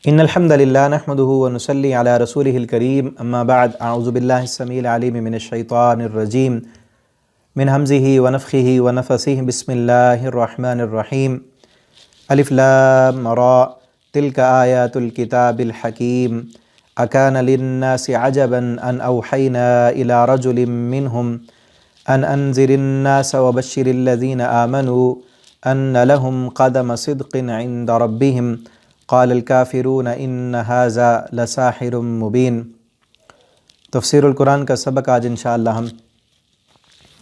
إن الحمد لله نحمده ونصلي على رسوله الكريم أما بعد أعوذ بالله السميع العليم من الشيطان الرجيم من همزه ونفخه ونفثه بسم الله الرحمن الرحيم ألف لام را تلك آيات الكتاب الحكيم أكان للناس عجبا أن أوحينا إلى رجل منهم أن أنذر الناس وبشر الذين آمنوا أن لهم قدم صدق عند ربهم قال الکافرون ان ھذا لساحر مبین۔ تفسیر القرآن کا سبق آج انشاءاللہ ہم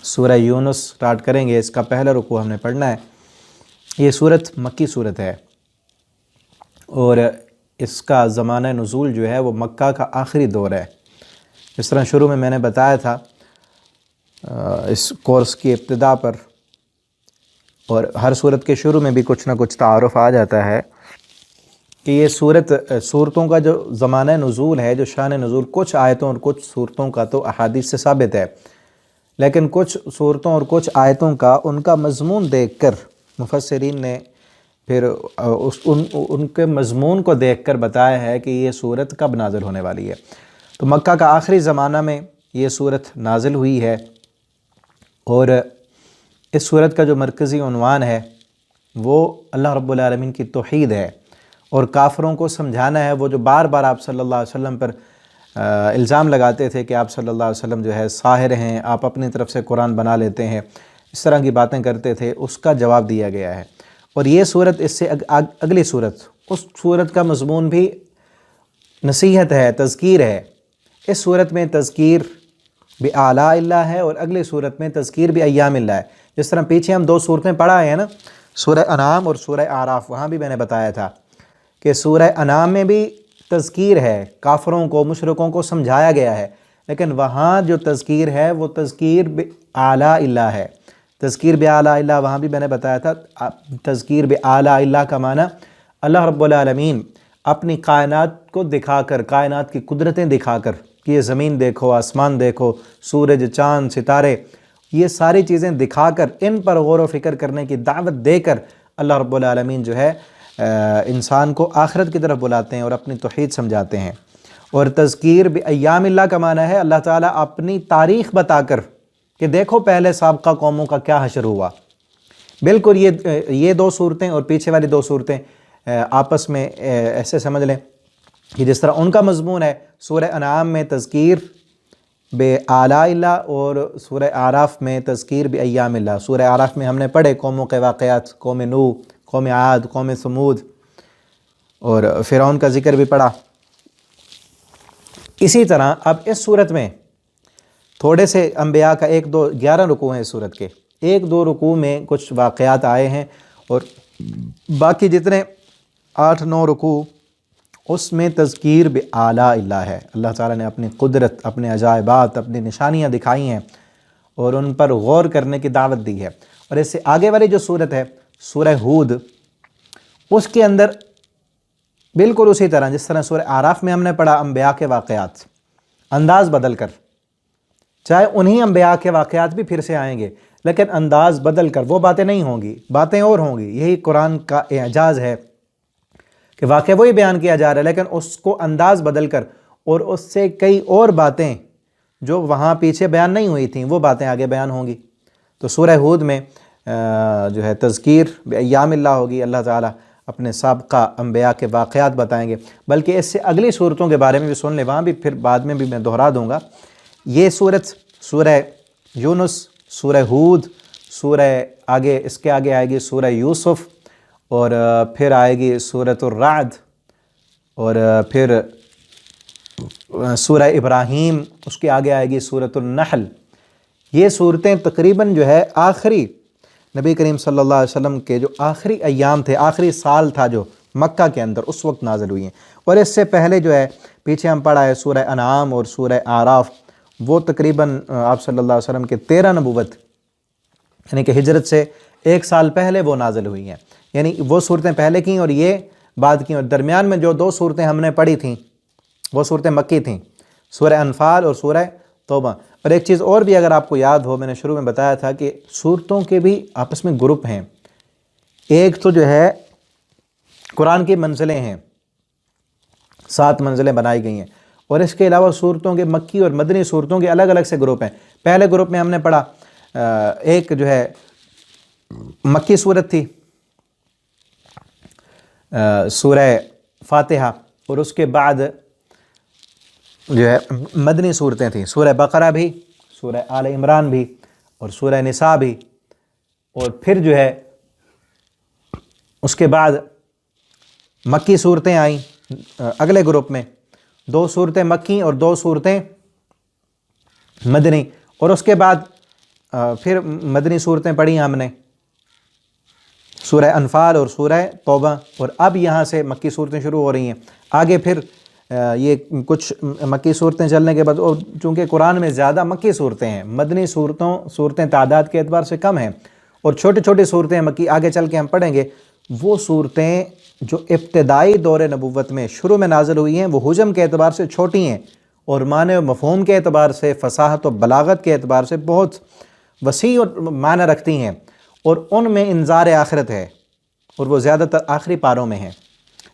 سورہ یونس سٹارٹ کریں گے۔ اس کا پہلا رکوع ہم نے پڑھنا ہے۔ یہ سورت مکی سورت ہے اور اس کا زمانہ نزول جو ہے وہ مکہ کا آخری دور ہے۔ اس طرح شروع میں نے بتایا تھا اس کورس کی ابتدا پر، اور ہر سورت کے شروع میں بھی کچھ نہ کچھ تعارف آ جاتا ہے کہ یہ صورتوں کا جو زمانہ نزول ہے، جو شان نزول، کچھ آیتوں اور کچھ صورتوں کا تو احادیث سے ثابت ہے، لیکن کچھ صورتوں اور کچھ آیتوں کا ان کا مضمون دیکھ کر مفسرین نے پھر ان کے مضمون کو دیکھ کر بتایا ہے کہ یہ صورت کب نازل ہونے والی ہے۔ تو مکہ کا آخری زمانہ میں یہ صورت نازل ہوئی ہے، اور اس صورت کا جو مرکزی عنوان ہے وہ اللہ رب العالمین کی توحید ہے، اور کافروں کو سمجھانا ہے۔ وہ جو بار بار آپ صلی اللہ علیہ وسلم پر الزام لگاتے تھے کہ آپ صلی اللہ علیہ وسلم جو ہے ساحر ہیں، آپ اپنی طرف سے قرآن بنا لیتے ہیں، اس طرح کی باتیں کرتے تھے، اس کا جواب دیا گیا ہے۔ اور یہ صورت اس سے اگلی صورت، اس صورت کا مضمون بھی نصیحت ہے، تذکیر ہے۔ اس صورت میں تذکیر بآلاء اللہ ہے، اور اگلی صورت میں تذکیر بایام اللہ ہے۔ جس طرح پیچھے ہم دو صورتیں پڑھا ہیں نا، سورہ انعام اور سورہ اعراف، وہاں بھی میں نے بتایا تھا کہ سورہ انعام میں بھی تذکیر ہے، کافروں کو، مشرکوں کو سمجھایا گیا ہے، لیکن وہاں جو تذکیر ہے وہ تذکیر بآلاء اللہ ہے۔ تذکیر بآلاء اللہ وہاں بھی میں نے بتایا تھا۔ تذکیر بآلاء اللہ کا معنی اللہ رب العالمین اپنی کائنات کو دکھا کر، کائنات کی قدرتیں دکھا کر کہ یہ زمین دیکھو، آسمان دیکھو، سورج، چاند، ستارے، یہ ساری چیزیں دکھا کر، ان پر غور و فکر کرنے کی دعوت دے کر اللہ رب العالمین جو ہے انسان کو آخرت کی طرف بلاتے ہیں اور اپنی توحید سمجھاتے ہیں۔ اور تذکیر بایام اللہ کا معنی ہے اللہ تعالیٰ اپنی تاریخ بتا کر کہ دیکھو پہلے سابقہ قوموں کا کیا حشر ہوا۔ بالکل یہ دو صورتیں اور پیچھے والی دو صورتیں آپس میں ایسے سمجھ لیں کہ جس طرح ان کا مضمون ہے، سورہ انعام میں تذکیر بآلاء اللہ اور سورہ اعراف میں تذکیر بایام اللہ۔ سورہ اعراف میں ہم نے پڑھے قوموں کے واقعات، قوم نوح، قوم عاد، قوم ثمود، اور فرعون کا ذکر بھی پڑھا۔ اسی طرح اب اس صورت میں تھوڑے سے انبیاء کا 11 رکوع ہیں اس صورت کے، 1-2 رکوع میں کچھ واقعات آئے ہیں، اور باقی جتنے 8-9 رکوع اس میں تذکیر بآلاء اللہ ہے۔ اللہ تعالیٰ نے اپنی قدرت، اپنے عجائبات، اپنی نشانیاں دکھائی ہیں اور ان پر غور کرنے کی دعوت دی ہے۔ اور اس سے آگے والی جو صورت ہے سورہ ہود، اس کے اندر بالکل اسی طرح جس طرح سورہ اعراف میں ہم نے پڑھا انبیاء کے واقعات، انداز بدل کر، چاہے انہی انبیاء کے واقعات بھی پھر سے آئیں گے، لیکن انداز بدل کر، وہ باتیں نہیں ہوں گی، باتیں اور ہوں گی۔ یہی قرآن کا اعجاز ہے کہ واقعہ وہی بیان کیا جا رہا ہے، لیکن اس کو انداز بدل کر، اور اس سے کئی اور باتیں جو وہاں پیچھے بیان نہیں ہوئی تھیں وہ باتیں آگے بیان ہوں گی۔ تو سورہ ہود میں جو ہے تذکیر بایام اللہ ہوگی، اللہ تعالیٰ اپنے سابقہ انبیاء کے واقعات بتائیں گے۔ بلکہ اس سے اگلی صورتوں کے بارے میں بھی سن لیں، وہاں بھی پھر بعد میں بھی میں دہرا دوں گا۔ یہ صورت سورہ یونس، سورہ ہود، آگے اس کے آگے آئے گی سورہ یوسف، اور پھر آئے گی سورۃ الرعد، اور پھر سورہ ابراہیم، اس کے آگے آئے گی سورۃ النحل۔ یہ صورتیں تقریباً جو ہے آخری نبی کریم صلی اللہ علیہ وسلم کے جو آخری ایام تھے، آخری سال تھا جو مکہ کے اندر، اس وقت نازل ہوئی ہیں۔ اور اس سے پہلے جو ہے پیچھے ہم پڑھا ہے سورہ انعام اور سورہ اعراف، وہ تقریباً آپ صلی اللہ علیہ وسلم کے 13 نبوت یعنی کہ ہجرت سے 1 سال پہلے وہ نازل ہوئی ہیں، یعنی وہ صورتیں پہلے کیں اور یہ بعد کی۔ اور درمیان میں جو 2 صورتیں ہم نے پڑھی تھیں وہ صورتیں مکی تھیں، سورہ انفال اور سورہ توبہ۔ اور ایک چیز اور بھی اگر آپ کو یاد ہو، میں نے شروع میں بتایا تھا کہ صورتوں کے بھی آپس میں گروپ ہیں۔ ایک تو جو ہے قرآن کی منزلیں ہیں، 7 منزلیں بنائی گئی ہیں۔ اور اس کے علاوہ صورتوں کے مکی اور مدنی صورتوں کے الگ الگ سے گروپ ہیں۔ پہلے گروپ میں ہم نے پڑھا ایک جو ہے مکی صورت تھی سورہ فاتحہ، اور اس کے بعد جو ہے مدنی صورتیں تھیں، سورہ بقرہ بھی، سورہ آل عمران بھی، اور سورہ نساء بھی۔ اور پھر جو ہے اس کے بعد مکی صورتیں آئیں اگلے گروپ میں، 2 صورتیں مکی اور 2 صورتیں مدنی، اور اس کے بعد پھر مدنی صورتیں پڑھی ہم نے سورہ انفال اور سورہ توبہ، اور اب یہاں سے مکی صورتیں شروع ہو رہی ہیں۔ آگے پھر یہ کچھ مکی صورتیں چلنے کے بعد، اور چونکہ قرآن میں زیادہ مکی صورتیں ہیں، مدنی صورتیں تعداد کے اعتبار سے کم ہیں، اور چھوٹی چھوٹی صورتیں مکی آگے چل کے ہم پڑھیں گے۔ وہ صورتیں جو ابتدائی دور نبوت میں شروع میں نازل ہوئی ہیں وہ حجم کے اعتبار سے چھوٹی ہیں، اور معنی و مفہوم کے اعتبار سے، فصاحت و بلاغت کے اعتبار سے بہت وسیع اور معنی رکھتی ہیں، اور ان میں انذار آخرت ہے، اور وہ زیادہ تر آخری پاروں میں ہیں،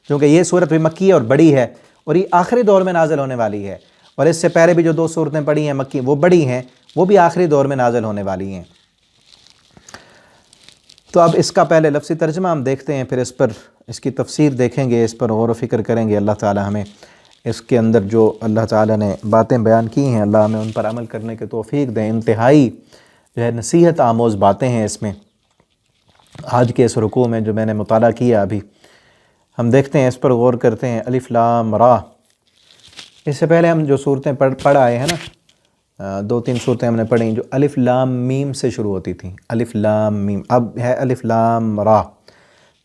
کیونکہ یہ صورت بھی مکی اور بڑی ہے، اور یہ آخری دور میں نازل ہونے والی ہے۔ اور اس سے پہلے بھی جو 2 صورتیں پڑھی ہیں مکی وہ بڑی ہیں، وہ بھی آخری دور میں نازل ہونے والی ہیں۔ تو اب اس کا پہلے لفظی ترجمہ ہم دیکھتے ہیں، پھر اس پر اس کی تفسیر دیکھیں گے، اس پر غور و فکر کریں گے۔ اللہ تعالی ہمیں اس کے اندر جو اللہ تعالی نے باتیں بیان کی ہیں، اللہ ہمیں ان پر عمل کرنے کے توفیق دیں۔ انتہائی جو ہے نصیحت آموز باتیں ہیں اس میں۔ آج کے اس رکوع میں جو میں نے مطالعہ کیا ابھی، ہم دیکھتے ہیں، اس پر غور کرتے ہیں۔ الف لام را، اس سے پہلے ہم جو صورتیں پڑھ آئے ہیں نا، 2-3 صورتیں ہم نے پڑھیں جو الف لام میم سے شروع ہوتی تھیں، الف لام میم، اب ہے الف لام را۔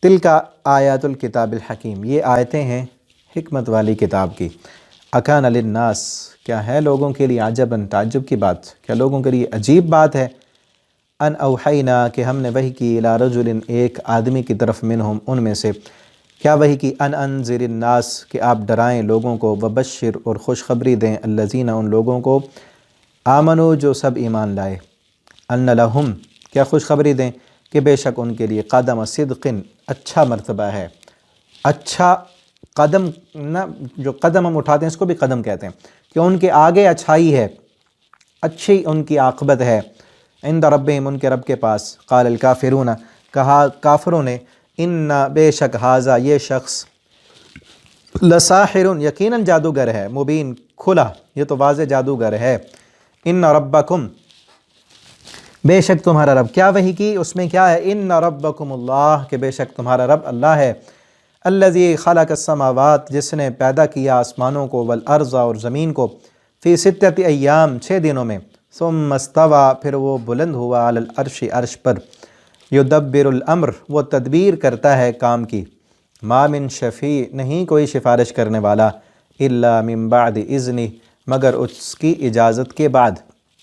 تلک آیات الکتاب الحکیم، یہ آیتیں ہیں حکمت والی کتاب کی۔ اکان للناس، کیا ہے لوگوں کے لیے عجباً، تعجب کی بات، کیا لوگوں کے لیے عجیب بات ہے، ان اوحینا، کہ ہم نے وحی کی، الی رجل، ایک آدمی کی طرف، منہم، ان میں سے، کیا وحی کی، ان انذر الناس، کہ آپ ڈرائیں لوگوں کو، وبشر، اور خوشخبری دیں، الذین، ان لوگوں کو، آمنو، جو سب ایمان لائے، ان لہم، کیا خوشخبری دیں کہ بے شک ان کے لیے، قدم صدق، اچھا مرتبہ ہے، اچھا قدم، نہ جو قدم ہم اٹھاتے ہیں اس کو بھی قدم کہتے ہیں، کہ ان کے آگے اچھائی ہے، اچھی ان کی عاقبت ہے، عند ربہم، ان کے رب کے پاس۔ قال الکافرون، کہا کافروں نے، ان، بے شک، ھذا، یہ شخص، لساحر، یقیناً جادوگر ہے، مبین، کھلا، یہ تو واضح جادوگر ہے، ان ربکم، بے شک تمہارا رب، کیا وحی کی، اس میں کیا ہے، ان ربکم اللہ، کہ بے شک تمہارا رب اللہ ہے، الذی خلق السماوات، جس نے پیدا کیا آسمانوں کو، والارض، اور زمین کو، فی 6 ایام، 6 دنوں میں، ثم استوى، پھر وہ بلند ہوا، علی العرش، عرش پر، یدبر الامر، وہ تدبیر کرتا ہے کام کی، ما من شفیع، نہیں کوئی سفارش کرنے والا، الا من بعد اذنہ، مگر اس کی اجازت کے بعد،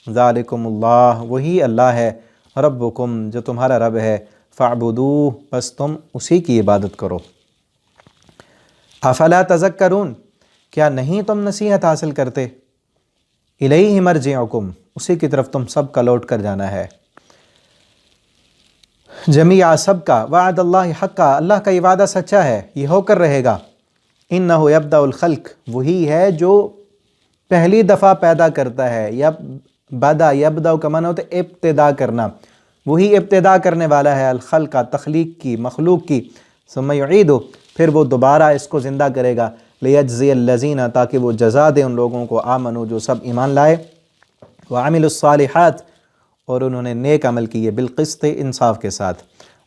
ذالکم اللہ، وہی اللہ ہے، ربکم، جو تمہارا رب ہے، فاعبدوہ، بس تم اسی کی عبادت کرو۔ افلا تذکرون، کیا نہیں تم نصیحت حاصل کرتے، الیہ مرجعکم، اسی کی طرف تم سب کا لوٹ کر جانا ہے، جمیعا، سب کا، وعد اللہ حقا، اللہ کا یہ وعدہ سچا ہے، یہ ہو کر رہے گا، انہ یبدأ الخلق، وہی ہے جو پہلی دفعہ پیدا کرتا ہے، یبدأ کا معنی ہوتا ہے ابتدا کرنا، وہی ابتدا کرنے والا ہے، الخلق، تخلیق کی، مخلوق کی، ثم یعیدہ، پھر وہ دوبارہ اس کو زندہ کرے گا، لیجزی الذین، تاکہ وہ جزا دے ان لوگوں کو، آمنو، جو سب ایمان لائے، وعملوا الصالحات، اور انہوں نے نیک عمل کیے، بالقسط، انصاف کے ساتھ،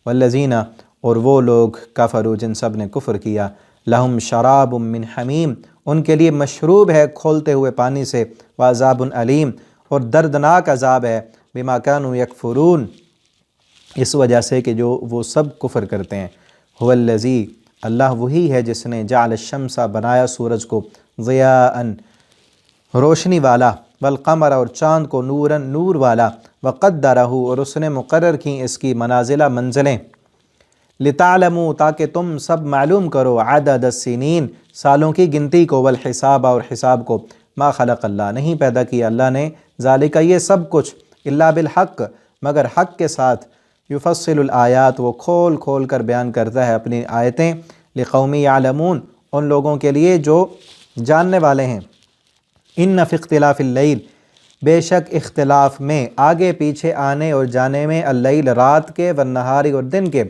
والذین، اور وہ لوگ، کفروا، جن سب نے کفر کیا، لہم شراب من حمیم، ان کے لیے مشروب ہے کھولتے ہوئے پانی سے، وعذاب علیم، اور دردناک عذاب ہے، بما کانوا یکفرون، اس وجہ سے کہ جو وہ سب کفر کرتے ہیں، هو الذی، اللہ وہی ہے جس نے، جعل الشمس، بنایا سورج کو، ضیاء، روشنی والا، والقمر، اور چاند کو، نورا، نور والا، وقدرہ، اور اس نے مقرر کی اس کی منازل، منزلیں، لتعلموا، تاکہ تم سب معلوم کرو، عدد السنین، سالوں کی گنتی کو، والحساب، اور حساب کو، ما خلق اللہ، نہیں پیدا کیا اللہ نے، ذالک، یہ سب کچھ، الا بالحق، مگر حق کے ساتھ، یفصل الآیات، وہ کھول کھول کر بیان کرتا ہے اپنی آیتیں، لقوم یعلمون، ان لوگوں کے لیے جو جاننے والے ہیں۔ ان فی اختلاف اللیل، بے شک اختلاف میں، آگے پیچھے آنے اور جانے میں، اللیل رات کے، والنہار اور دن کے،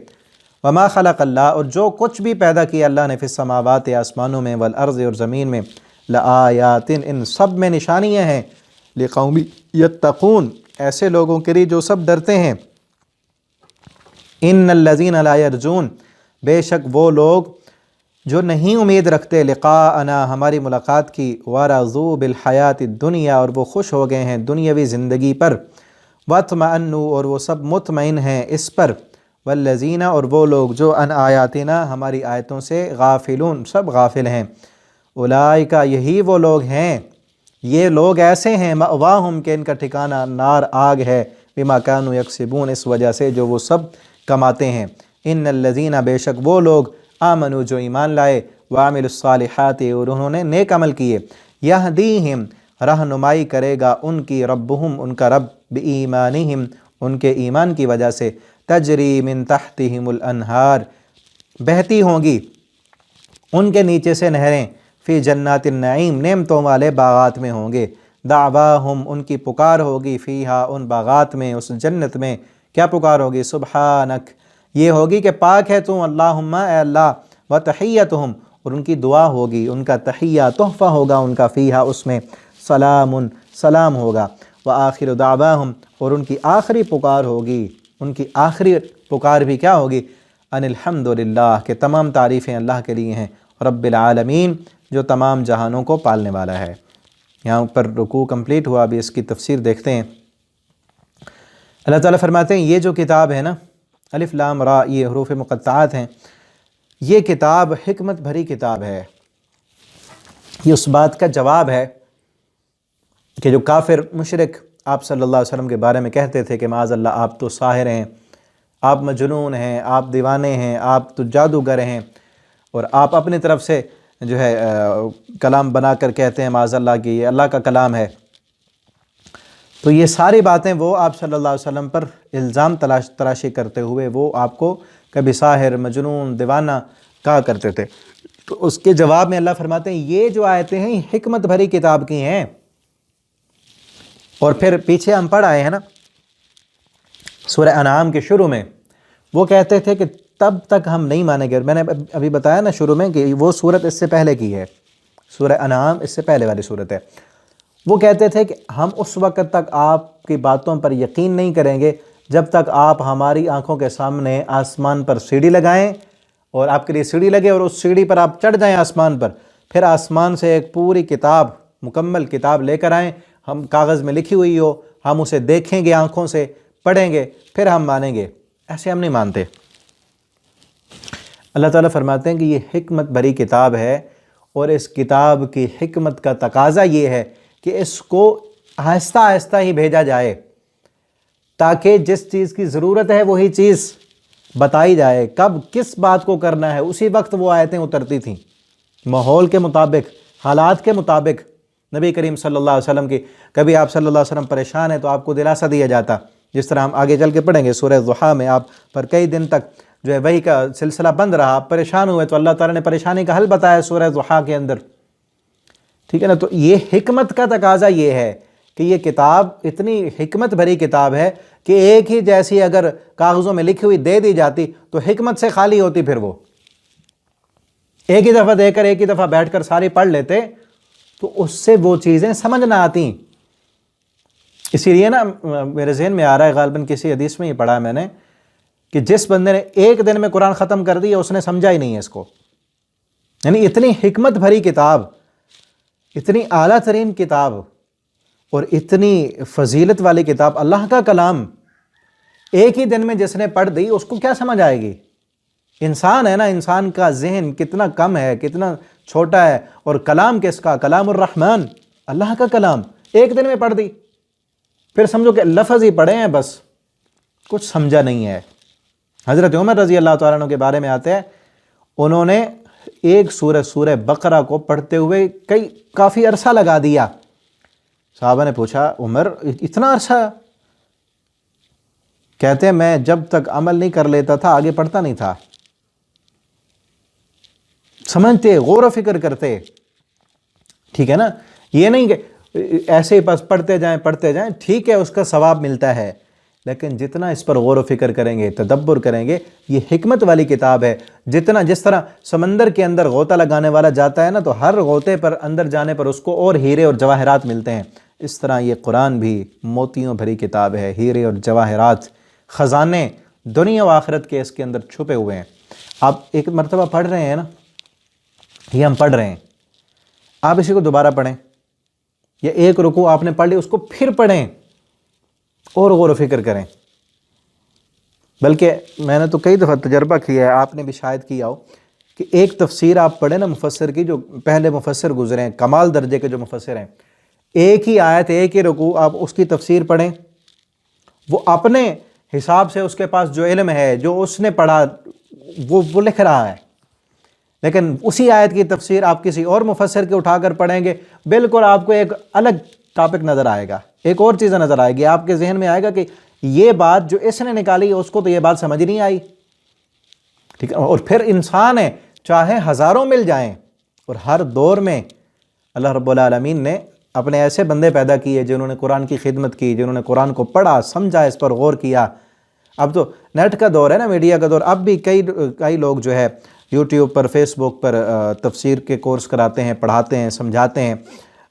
وما خلق اللہ اور جو کچھ بھی پیدا کیا اللہ نے، فی السماوات آسمانوں میں، والارض اور زمین میں، لآیات ان سب میں نشانیاں ہیں، لقوم یتقون ایسے لوگوں کے لیے جو سب ڈرتے ہیں۔ ان الذین لا یرجون بے شک وہ لوگ جو نہیں امید رکھتے، لقاءنا ہماری ملاقات کی، ورضوا بالحیات الدنیا اور وہ خوش ہو گئے ہیں دنیاوی زندگی پر، واطمأنوا اور وہ سب مطمئن ہیں اس پر، والذین اور وہ لوگ جو عن آیاتنا ہماری آیتوں سے، غافلون سب غافل ہیں، اولئک یہی وہ لوگ ہیں، یہ لوگ ایسے ہیں، مأواہم کہ ان کا ٹھکانہ نار آگ ہے، بما کانوا یکسبون اس وجہ سے جو وہ سب کماتے ہیں۔ ان الذین بے شک وہ لوگ، آمنوا جو ایمان لائے، وعملوا الصالحات اور انہوں نے نیک عمل کیے، یہدیہم رہنمائی کرے گا ان کی، ربہم ان کا رب، بایمانہم ان کے ایمان کی وجہ سے، تجری من تحتہم الانہار بہتی ہوں گی ان کے نیچے سے نہریں، فی جنات النعیم نعمتوں والے باغات میں ہوں گے، دعواہم ان کی پکار ہوگی، فیہا ان باغات میں، اس جنت میں کیا پکار ہوگی، سبحانک یہ ہوگی کہ پاک ہے تو اللہم اے اللہ، وتحیتہم اور ان کی دعا ہوگی، ان کا تحیہ تحفہ ہوگا ان کا، فیہا اس میں، سلام سلام ہوگا، وآخر دعواہم اور ان کی آخری پکار ہوگی، ان کی آخری پکار بھی کیا ہوگی، ان الحمدللہ کہ تمام تعریفیں اللہ کے لیے ہیں، رب العالمین جو تمام جہانوں کو پالنے والا ہے۔ یہاں پر رکوع کمپلیٹ ہوا، ابھی اس کی تفسیر دیکھتے ہیں۔ اللہ تعالیٰ فرماتے ہیں یہ جو کتاب ہے نا، الف لام را یہ حروف مقطعات ہیں، یہ کتاب حکمت بھری کتاب ہے۔ یہ اس بات کا جواب ہے کہ جو کافر مشرک آپ صلی اللہ علیہ وسلم کے بارے میں کہتے تھے کہ معاذ اللہ آپ تو ساحر ہیں، آپ مجنون ہیں، آپ دیوانے ہیں، آپ تو جادوگر ہیں، اور آپ اپنی طرف سے جو ہے کلام بنا کر کہتے ہیں معاذ اللہ کہ یہ اللہ کا کلام ہے۔ تو یہ ساری باتیں وہ آپ صلی اللہ علیہ وسلم پر الزام تراشی کرتے ہوئے وہ آپ کو کبھی ساحر، مجنون، دیوانہ کہا کرتے تھے۔ تو اس کے جواب میں اللہ فرماتے ہیں یہ جو آیتیں ہیں یہ حکمت بھری کتاب کی ہیں۔ اور پھر پیچھے ہم پڑھ آئے ہیں نا سورہ انعام کے شروع میں، وہ کہتے تھے کہ تب تک ہم نہیں مانیں گے، میں نے ابھی بتایا نا شروع میں کہ وہ صورت اس سے پہلے کی ہے، سورہ انعام اس سے پہلے والی صورت ہے۔ وہ کہتے تھے کہ ہم اس وقت تک آپ کی باتوں پر یقین نہیں کریں گے جب تک آپ ہماری آنکھوں کے سامنے آسمان پر سیڑھی لگائیں، اور آپ کے لیے سیڑھی لگے اور اس سیڑھی پر آپ چڑھ جائیں آسمان پر، پھر آسمان سے ایک پوری کتاب، مکمل کتاب لے کر آئیں، ہم کاغذ میں لکھی ہوئی ہو، ہم اسے دیکھیں گے آنکھوں سے، پڑھیں گے، پھر ہم مانیں گے۔ ایسے ہم نہیں مانتے۔ اللہ تعالیٰ فرماتے ہیں کہ یہ حکمت بھری کتاب ہے، اور اس کتاب کی حکمت کا تقاضا یہ ہے کہ اس کو آہستہ آہستہ ہی بھیجا جائے، تاکہ جس چیز کی ضرورت ہے وہی چیز بتائی جائے، کب کس بات کو کرنا ہے اسی وقت وہ آیتیں اترتی تھیں، ماحول کے مطابق، حالات کے مطابق۔ نبی کریم صلی اللہ علیہ وسلم کی کبھی آپ صلی اللہ علیہ وسلم پریشان ہیں تو آپ کو دلاسا دیا جاتا، جس طرح ہم آگے چل کے پڑھیں گے سورہ ضحیٰ میں، آپ پر کئی دن تک جو ہے وحی کا سلسلہ بند رہا، آپ پریشان ہوئے تو اللہ تعالیٰ نے پریشانی کا حل بتایا سورہ ضحیٰ کے اندر، ٹھیک ہے نا۔ تو یہ حکمت کا تقاضا یہ ہے کہ یہ کتاب اتنی حکمت بھری کتاب ہے کہ ایک ہی جیسی اگر کاغذوں میں لکھی ہوئی دے دی جاتی تو حکمت سے خالی ہوتی، پھر وہ ایک ہی دفعہ دے کر ایک ہی دفعہ بیٹھ کر ساری پڑھ لیتے تو اس سے وہ چیزیں سمجھ نہ آتی۔ اسی لیے نا میرے ذہن میں آ رہا ہے، غالباً کسی حدیث میں ہی پڑھا میں نے، کہ جس بندے نے ایک دن میں قرآن ختم کر دیا اس نے سمجھا ہی نہیں ہے اس کو۔ یعنی اتنی حکمت بھری کتاب، اتنی اعلیٰ ترین کتاب اور اتنی فضیلت والی کتاب، اللہ کا کلام، ایک ہی دن میں جس نے پڑھ دی اس کو کیا سمجھ آئے گی؟ انسان ہے نا، انسان کا ذہن کتنا کم ہے، کتنا چھوٹا ہے، اور کلام کس کا؟ کلام الرحمن، اللہ کا کلام، ایک دن میں پڑھ دی، پھر سمجھو کہ لفظ ہی پڑھے ہیں بس، کچھ سمجھا نہیں ہے۔ حضرت عمر رضی اللہ تعالیٰ عنہ کے بارے میں آتے ہیں، انہوں نے ایک سورہ بقرہ کو پڑھتے ہوئے کافی عرصہ لگا دیا۔ صحابہ نے پوچھا عمر اتنا عرصہ؟ کہتے ہیں میں جب تک عمل نہیں کر لیتا تھا آگے پڑھتا نہیں تھا، سمجھتے، غور و فکر کرتے، ٹھیک ہے نا، یہ نہیں کہ ایسے ہی بس پڑھتے جائیں، ٹھیک ہے اس کا ثواب ملتا ہے، لیکن جتنا اس پر غور و فکر کریں گے، تدبر کریں گے، یہ حکمت والی کتاب ہے۔ جس طرح سمندر کے اندر غوطہ لگانے والا جاتا ہے نا، تو ہر غوطے پر اندر جانے پر اس کو اور ہیرے اور جواہرات ملتے ہیں، اس طرح یہ قرآن بھی موتیوں بھری کتاب ہے، ہیرے اور جواہرات، خزانے دنیا و آخرت کے اس کے اندر چھپے ہوئے ہیں۔ آپ ایک مرتبہ پڑھ رہے ہیں نا، یہ ہم پڑھ رہے ہیں، آپ اسی کو دوبارہ پڑھیں، یا ایک رکوع آپ نے پڑھ لی اس کو پھر پڑھیں اور غور و فکر کریں۔ بلکہ میں نے تو کئی دفعہ تجربہ کیا ہے، آپ نے بھی شاید کیا ہو، کہ ایک تفسیر آپ پڑھیں نا مفسر کی، جو پہلے مفسر گزرے ہیں، کمال درجے کے جو مفسر ہیں، ایک ہی آیت، ایک ہی رکوع آپ اس کی تفسیر پڑھیں، وہ اپنے حساب سے اس کے پاس جو علم ہے، جو اس نے پڑھا وہ لکھ رہا ہے، لیکن اسی آیت کی تفسیر آپ کسی اور مفسر کے اٹھا کر پڑھیں گے، بالکل آپ کو ایک الگ ٹاپک نظر آئے گا، ایک اور چیز نظر آئے گی، آپ کے ذہن میں آئے گا کہ یہ بات جو اس نے نکالی ہے اس کو تو یہ بات سمجھ نہیں آئی، ٹھیک ہے۔ اور پھر انسان ہے، چاہے ہزاروں مل جائیں، اور ہر دور میں اللہ رب العالمین نے اپنے ایسے بندے پیدا کیے جنہوں نے قرآن کی خدمت کی، جنہوں نے قرآن کو پڑھا، سمجھا، اس پر غور کیا۔ اب تو نیٹ کا دور ہے نا، میڈیا کا دور، اب بھی کئی لوگ جو ہے یوٹیوب پر، فیس بک پر تفسیر کے کورس کراتے ہیں، پڑھاتے ہیں، سمجھاتے ہیں،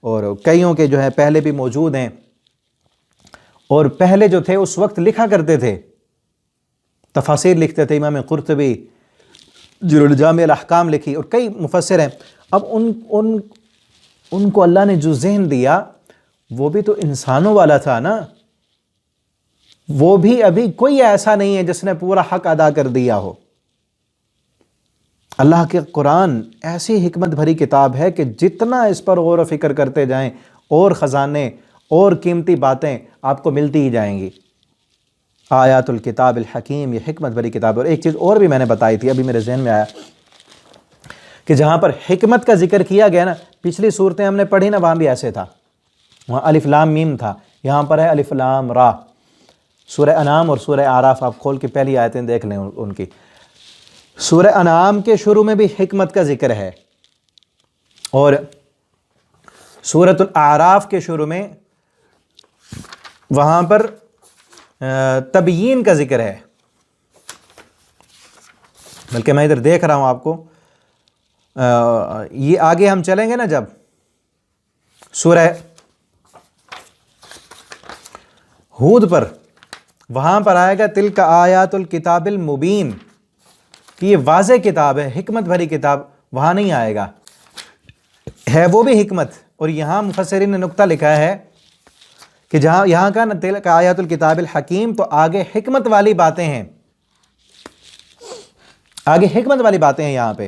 اور کئیوں کے جو ہے پہلے بھی موجود ہیں، اور پہلے جو تھے اس وقت لکھا کرتے تھے، تفاسیر لکھتے تھے، امام قرطبی جنہوں نے جامع الاحکام لکھی، اور کئی مفسر ہیں۔ اب ان کو اللہ نے جو ذہن دیا وہ بھی تو انسانوں والا تھا نا، وہ بھی ابھی کوئی ایسا نہیں ہے جس نے پورا حق ادا کر دیا ہو۔ اللہ کے قرآن ایسی حکمت بھری کتاب ہے کہ جتنا اس پر غور و فکر کرتے جائیں، اور خزانے اور قیمتی باتیں آپ کو ملتی ہی جائیں گی۔ آیات الکتاب الحکیم، یہ حکمت بھری کتاب ہے۔ اور ایک چیز اور بھی میں نے بتائی تھی، ابھی میرے ذہن میں آیا، کہ جہاں پر حکمت کا ذکر کیا گیا نا، پچھلی صورتیں ہم نے پڑھی نا، وہاں بھی ایسے تھا، وہاں الف لام میم تھا، یہاں پر ہے الف لام را۔ سورہ انعام اور سورہ اعراف آپ کھول کے پہلی آیتیں دیکھ لیں ان کی۔ سورہ انعام کے شروع میں بھی حکمت کا ذکر ہے، اور سورۃ الاعراف کے شروع میں وہاں پر تبیین کا ذکر ہے۔ بلکہ میں ادھر دیکھ رہا ہوں آپ کو، یہ آگے ہم چلیں گے نا جب سورہ ہود پر، وہاں پر آئے گا تلک آیات الکتاب المبین، کہ یہ واضح کتاب ہے، حکمت بھری کتاب، وہاں نہیں آئے گا، ہے وہ بھی حکمت۔ اور یہاں مفسرین نے نقطہ لکھا ہے کہ جہاں یہاں کا نا تلک آیات الکتاب الحکیم، تو آگے حکمت والی باتیں ہیں، آگے حکمت والی باتیں ہیں یہاں پہ۔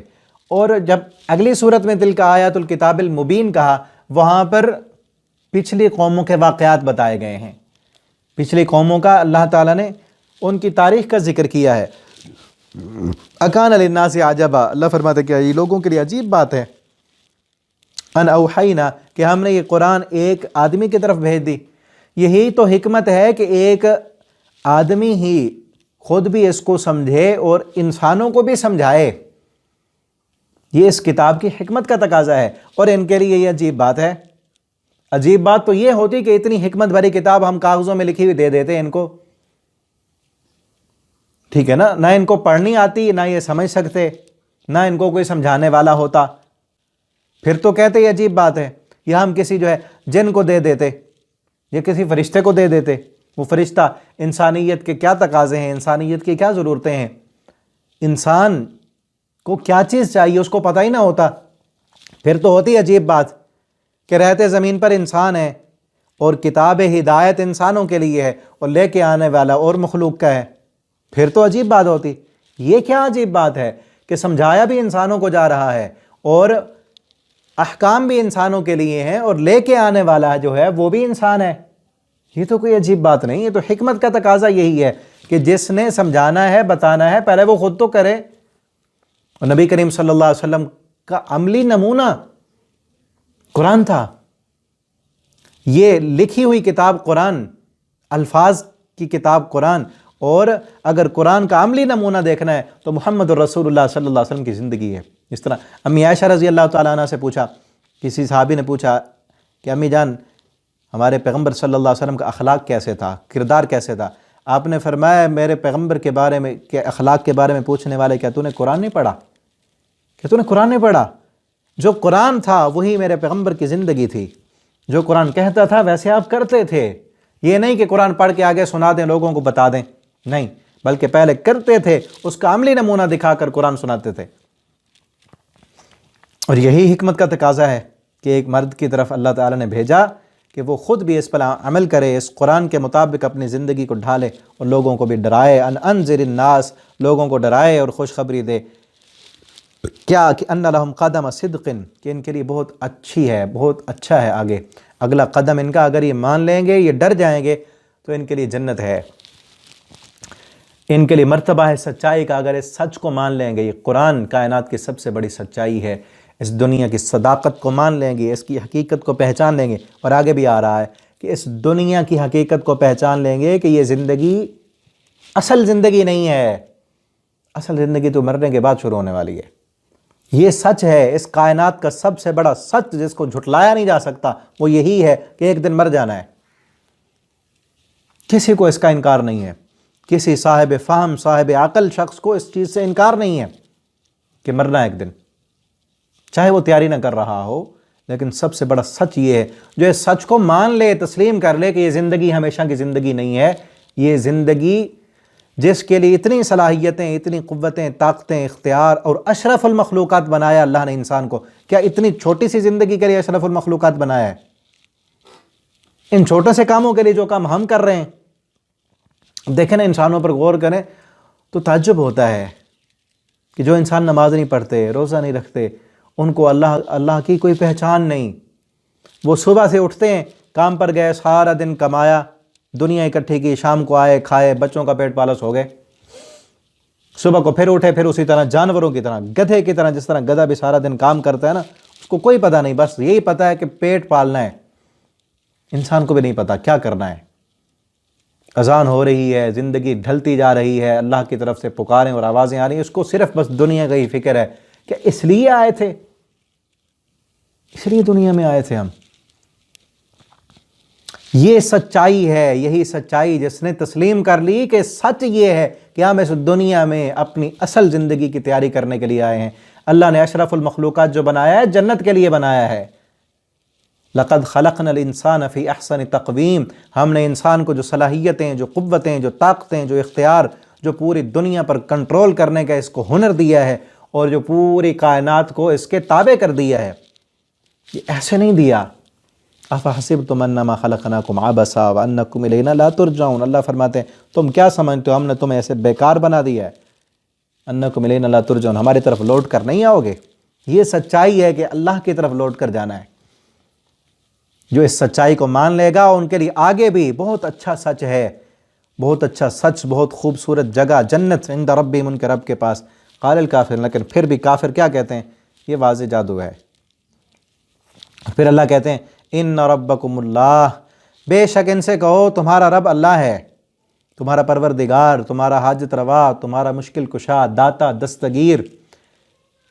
اور جب اگلی صورت میں تلک آیات الکتاب المبین کہا، وہاں پر پچھلی قوموں کے واقعات بتائے گئے ہیں، پچھلی قوموں کا اللہ تعالیٰ نے ان کی تاریخ کا ذکر کیا ہے۔ اکان للناس عجبا، اللہ فرماتے ہیں کہ یہ لوگوں کے لیے عجیب بات ہے، ان اوحینا، کہ ہم نے یہ قرآن ایک آدمی کی طرف بھیج دی۔ یہی تو حکمت ہے کہ ایک آدمی ہی خود بھی اس کو سمجھے اور انسانوں کو بھی سمجھائے، یہ اس کتاب کی حکمت کا تقاضا ہے۔ اور ان کے لیے یہ عجیب بات ہے۔ عجیب بات تو یہ ہوتی کہ اتنی حکمت بھری کتاب ہم کاغذوں میں لکھی ہوئی دے دیتے ان کو، ٹھیک ہے نا، نہ ان کو پڑھنی آتی، نہ یہ سمجھ سکتے، نہ ان کو کوئی سمجھانے والا ہوتا، پھر تو کہتے یہ عجیب بات ہے۔ یا ہم کسی جو ہے جن کو دے دیتے، یا کسی فرشتے کو دے دیتے، وہ فرشتہ انسانیت کے کیا تقاضے ہیں، انسانیت کی کیا ضرورتیں ہیں، انسان کو کیا چیز چاہیے اس کو پتہ ہی نہ ہوتا، پھر تو ہوتی عجیب بات کہ رہتے زمین پر انسان ہے، اور کتاب ہدایت انسانوں کے لیے ہے، اور لے کے آنے والا اور مخلوق کا ہے، پھر تو عجیب بات ہوتی۔ یہ کیا عجیب بات ہے کہ سمجھایا بھی انسانوں کو جا رہا ہے، اور احکام بھی انسانوں کے لیے ہیں، اور لے کے آنے والا جو ہے وہ بھی انسان ہے۔ یہ تو کوئی عجیب بات نہیں، یہ تو حکمت کا تقاضا یہی ہے کہ جس نے سمجھانا ہے، بتانا ہے، پہلے وہ خود تو کرے۔ اور نبی کریم صلی اللہ علیہ وسلم کا عملی نمونہ قرآن تھا۔ یہ لکھی ہوئی کتاب قرآن، الفاظ کی کتاب قرآن، اور اگر قرآن کا عملی نمونہ دیکھنا ہے تو محمد الرسول اللہ صلی اللہ علیہ وسلم کی زندگی ہے۔ اس طرح امی عائشہ رضی اللہ تعالیٰ عنہ سے پوچھا کسی صحابی نے پوچھا کہ امی جان ہمارے پیغمبر صلی اللہ علیہ وسلم کا اخلاق کیسے تھا، کردار کیسے تھا؟ آپ نے فرمایا میرے پیغمبر کے بارے میں، کہ اخلاق کے بارے میں پوچھنے والے، کیا تو نے قرآن نہیں پڑھا؟ کہ تو نے قرآن نہیں پڑھا؟ جو قرآن تھا وہی میرے پیغمبر کی زندگی تھی، جو قرآن کہتا تھا ویسے آپ کرتے تھے۔ یہ نہیں کہ قرآن پڑھ کے آگے سنا دیں، لوگوں کو بتا دیں، نہیں، بلکہ پہلے کرتے تھے، اس کا عملی نمونہ دکھا کر قرآن سناتے تھے۔ اور یہی حکمت کا تقاضا ہے کہ ایک مرد کی طرف اللہ تعالیٰ نے بھیجا کہ وہ خود بھی اس پر عمل کرے، اس قرآن کے مطابق اپنی زندگی کو ڈھالے اور لوگوں کو بھی ڈرائے۔ انذر الناس، لوگوں کو ڈرائے اور خوشخبری دے، کیا کہ ان لہم قدم صدق، کہ ان کے لیے بہت اچھی ہے، بہت اچھا ہے آگے اگلا قدم ان کا، اگر یہ مان لیں گے، یہ ڈر جائیں گے تو ان کے لیے جنت ہے، ان کے لیے مرتبہ ہے سچائی کا۔ اگر اس سچ کو مان لیں گے، یہ قرآن کائنات کی سب سے بڑی سچائی ہے، اس دنیا کی صداقت کو مان لیں گے، اس کی حقیقت کو پہچان لیں گے، اور آگے بھی آ رہا ہے کہ اس دنیا کی حقیقت کو پہچان لیں گے کہ یہ زندگی اصل زندگی نہیں ہے، اصل زندگی تو مرنے کے بعد شروع ہونے والی ہے۔ یہ سچ ہے، اس کائنات کا سب سے بڑا سچ جس کو جھٹلایا نہیں جا سکتا وہ یہی ہے کہ ایک دن مر جانا ہے۔ کسی کو اس کا انکار نہیں ہے، کسی صاحب فہم، صاحب عقل شخص کو اس چیز سے انکار نہیں ہے کہ مرنا ہے ایک دن، چاہے وہ تیاری نہ کر رہا ہو، لیکن سب سے بڑا سچ یہ ہے، جو اس سچ کو مان لے، تسلیم کر لے کہ یہ زندگی ہمیشہ کی زندگی نہیں ہے، یہ زندگی جس کے لیے اتنی صلاحیتیں، اتنی قوتیں، طاقتیں، اختیار اور اشرف المخلوقات بنایا اللہ نے انسان کو، کیا اتنی چھوٹی سی زندگی کے لیے اشرف المخلوقات بنایا ہے؟ ان چھوٹے سے کاموں کے لیے جو کام ہم کر رہے ہیں، دیکھیں نا، انسانوں پر غور کریں تو تعجب ہوتا ہے کہ جو انسان نماز نہیں پڑھتے، روزہ نہیں رکھتے، ان کو اللہ کی کوئی پہچان نہیں۔ وہ صبح سے اٹھتے ہیں، کام پر گئے، سارا دن کمایا، دنیا اکٹھی کی، شام کو آئے، کھائے، بچوں کا پیٹ پالا، سو گئے، صبح کو پھر اٹھے، پھر اسی طرح جانوروں کی طرح، گدھے کی طرح، جس طرح گدھا بھی سارا دن کام کرتا ہے نا، اس کو کوئی پتہ نہیں، بس یہی پتہ ہے کہ پیٹ پالنا ہے۔ انسان کو بھی نہیں پتہ کیا کرنا ہے۔ اذان ہو رہی ہے، زندگی ڈھلتی جا رہی ہے، اللہ کی طرف سے پکاریں اور آوازیں آ رہی ہیں، اس کو صرف بس دنیا کا ہی فکر ہے کہ اس لیے آئے تھے، اس لیے دنیا میں آئے تھے ہم۔ یہ سچائی ہے، یہی سچائی جس نے تسلیم کر لی کہ سچ یہ ہے کہ ہم اس دنیا میں اپنی اصل زندگی کی تیاری کرنے کے لیے آئے ہیں۔ اللہ نے اشرف المخلوقات جو بنایا ہے، جنت کے لیے بنایا ہے۔ لَقَدْ خَلَقْنَا الْإِنسَانَ فِي أَحْسَنِ تَقْوِيمٍ، ہم نے انسان کو جو صلاحیتیں، جو قوتیں، جو طاقتیں، جو اختیار، جو پوری دنیا پر کنٹرول کرنے کا اس کو ہنر دیا ہے، اور جو پوری کائنات کو اس کے تابع کر دیا ہے، یہ ایسے نہیں دیا۔ أَفَحَسِبْتُمْ أَنَّمَا خَلَقْنَاكُمْ عَبَثًا وَأَنَّكُمْ إِلَيْنَا لَا تُرْجَعُونَ، اللہ فرماتے ہیں تم کیا سمجھتے ہو ہم نے تمہیں ایسے بیکار بنا دیا ہے؟ أَنَّكُمْ إِلَيْنَا لَا تُرْجَعُونَ، ہماری طرف لوٹ کر نہیں آؤ گے۔ یہ سچائی ہے کہ اللہ کی طرف لوٹ کر جانا ہے۔ جو اس سچائی کو مان لے گا ان کے لیے آگے بھی بہت اچھا سچ ہے، بہت اچھا سچ، بہت خوبصورت جگہ، جنت عند ربہم، ان کے رب کے پاس۔ قال الکافر، لیکن پھر بھی کافر کیا کہتے ہیں؟ یہ واضح جادو ہے۔ پھر اللہ کہتے ہیں ان ربکم اللہ، بے شک ان سے کہو تمہارا رب اللہ ہے، تمہارا پروردگار، تمہارا حاجت روا، تمہارا مشکل کشا، داتا، دستگیر،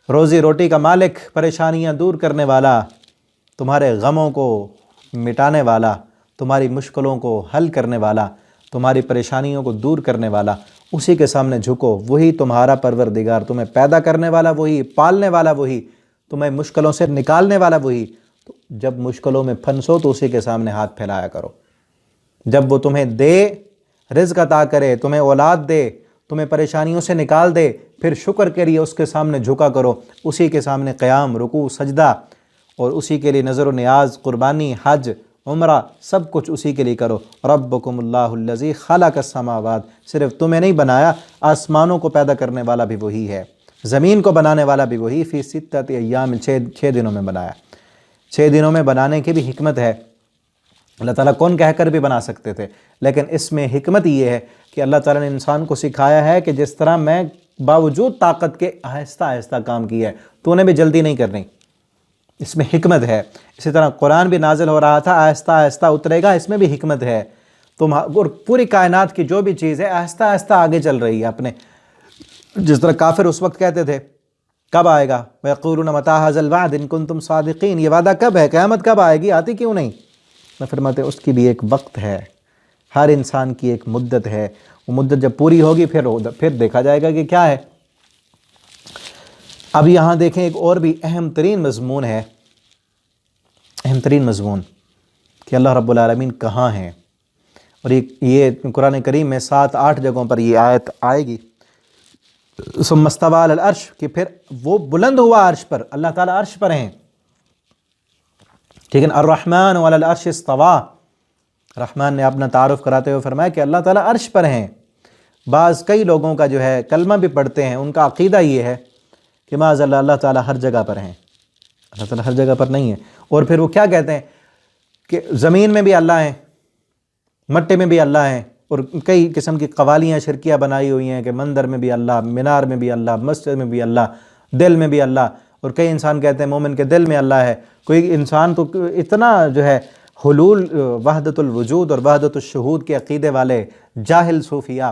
روزی روٹی کا مالک، پریشانیاں دور کرنے والا، تمہارے غموں کو مٹانے والا، تمہاری مشکلوں کو حل کرنے والا، تمہاری پریشانیوں کو دور کرنے والا، اسی کے سامنے جھکو، وہی تمہارا پروردگار، تمہیں پیدا کرنے والا وہی، پالنے والا وہی، تمہیں مشکلوں سے نکالنے والا وہی۔ تو جب مشکلوں میں پھنسو تو اسی کے سامنے ہاتھ پھیلایا کرو۔ جب وہ تمہیں دے، رزق عطا کرے، تمہیں اولاد دے، تمہیں پریشانیوں سے نکال دے، پھر شکر کے لیے اس کے سامنے جھکا کرو، اسی کے سامنے قیام، رکوع، سجدہ، اور اسی کے لیے نظر و نیاز، قربانی، حج، عمرہ، سب کچھ اسی کے لیے کرو۔ ربکم اللہ الذی خلق السماوات، صرف تمہیں نہیں بنایا، آسمانوں کو پیدا کرنے والا بھی وہی ہے، زمین کو بنانے والا بھی وہی، فی ستۃ ایام، 6 دنوں میں بنایا۔ 6 دنوں میں بنانے کی بھی حکمت ہے۔ اللہ تعالیٰ کون کہہ کر بھی بنا سکتے تھے، لیکن اس میں حکمت یہ ہے کہ اللہ تعالیٰ نے انسان کو سکھایا ہے کہ جس طرح میں باوجود طاقت کے آہستہ آہستہ کام کیا ہے، تو نے بھی جلدی نہیں کرنی، اس میں حکمت ہے۔ اسی طرح قرآن بھی نازل ہو رہا تھا، آہستہ آہستہ اترے گا، اس میں بھی حکمت ہے۔ اور پوری کائنات کی جو بھی چیز ہے آہستہ آہستہ آگے چل رہی ہے اپنے، جس طرح کافر اس وقت کہتے تھے، کب آئے گا؟ وَيَقُولُونَ مَتَىٰ هَٰذَا الْوَعْدُ إِن كُنتُمْ صَادِقِينَ، یہ وعدہ کب ہے، قیامت کب آئے گی، آتی کیوں نہیں؟ میں فرماتے ہیں اس کی بھی ایک وقت ہے، ہر انسان کی ایک مدت ہے، وہ مدت جب پوری ہوگی پھر دیکھا جائے گا کہ کیا ہے۔ اب یہاں دیکھیں ایک اور بھی اہم ترین مضمون ہے، اہم ترین مضمون کہ اللہ رب العالمین کہاں ہیں، اور یہ قرآن کریم میں 7-8 جگہوں پر یہ آیت آئے گی۔ ثم استوى علی العرش، کہ پھر وہ بلند ہوا عرش پر، اللہ تعالیٰ عرش پر ہیں، ٹھیک ہے نا۔ الرحمن علی العرش استوى، رحمان نے اپنا تعارف کراتے ہوئے فرمایا کہ اللہ تعالیٰ عرش پر ہیں۔ کئی لوگوں کا جو ہے کلمہ بھی پڑھتے ہیں، ان کا عقیدہ یہ ہے کہ معاذ اللہ، اللہ تعالیٰ ہر جگہ پر ہیں، اللہ تعالیٰ ہر جگہ پر نہیں ہے، اور پھر وہ کیا کہتے ہیں کہ زمین میں بھی اللہ ہیں، مٹی میں بھی اللہ ہیں، اور کئی قسم کی قوالیاں شرکیہ بنائی ہوئی ہیں کہ مندر میں بھی اللہ، مینار میں بھی اللہ، مسجد میں بھی اللہ، دل میں بھی اللہ، اور کئی انسان کہتے ہیں مومن کے دل میں اللہ ہے۔ کوئی انسان تو اتنا جو ہے حلول، وحدت الوجود اور وحدت الشہود کے عقیدے والے جاہل صوفیاء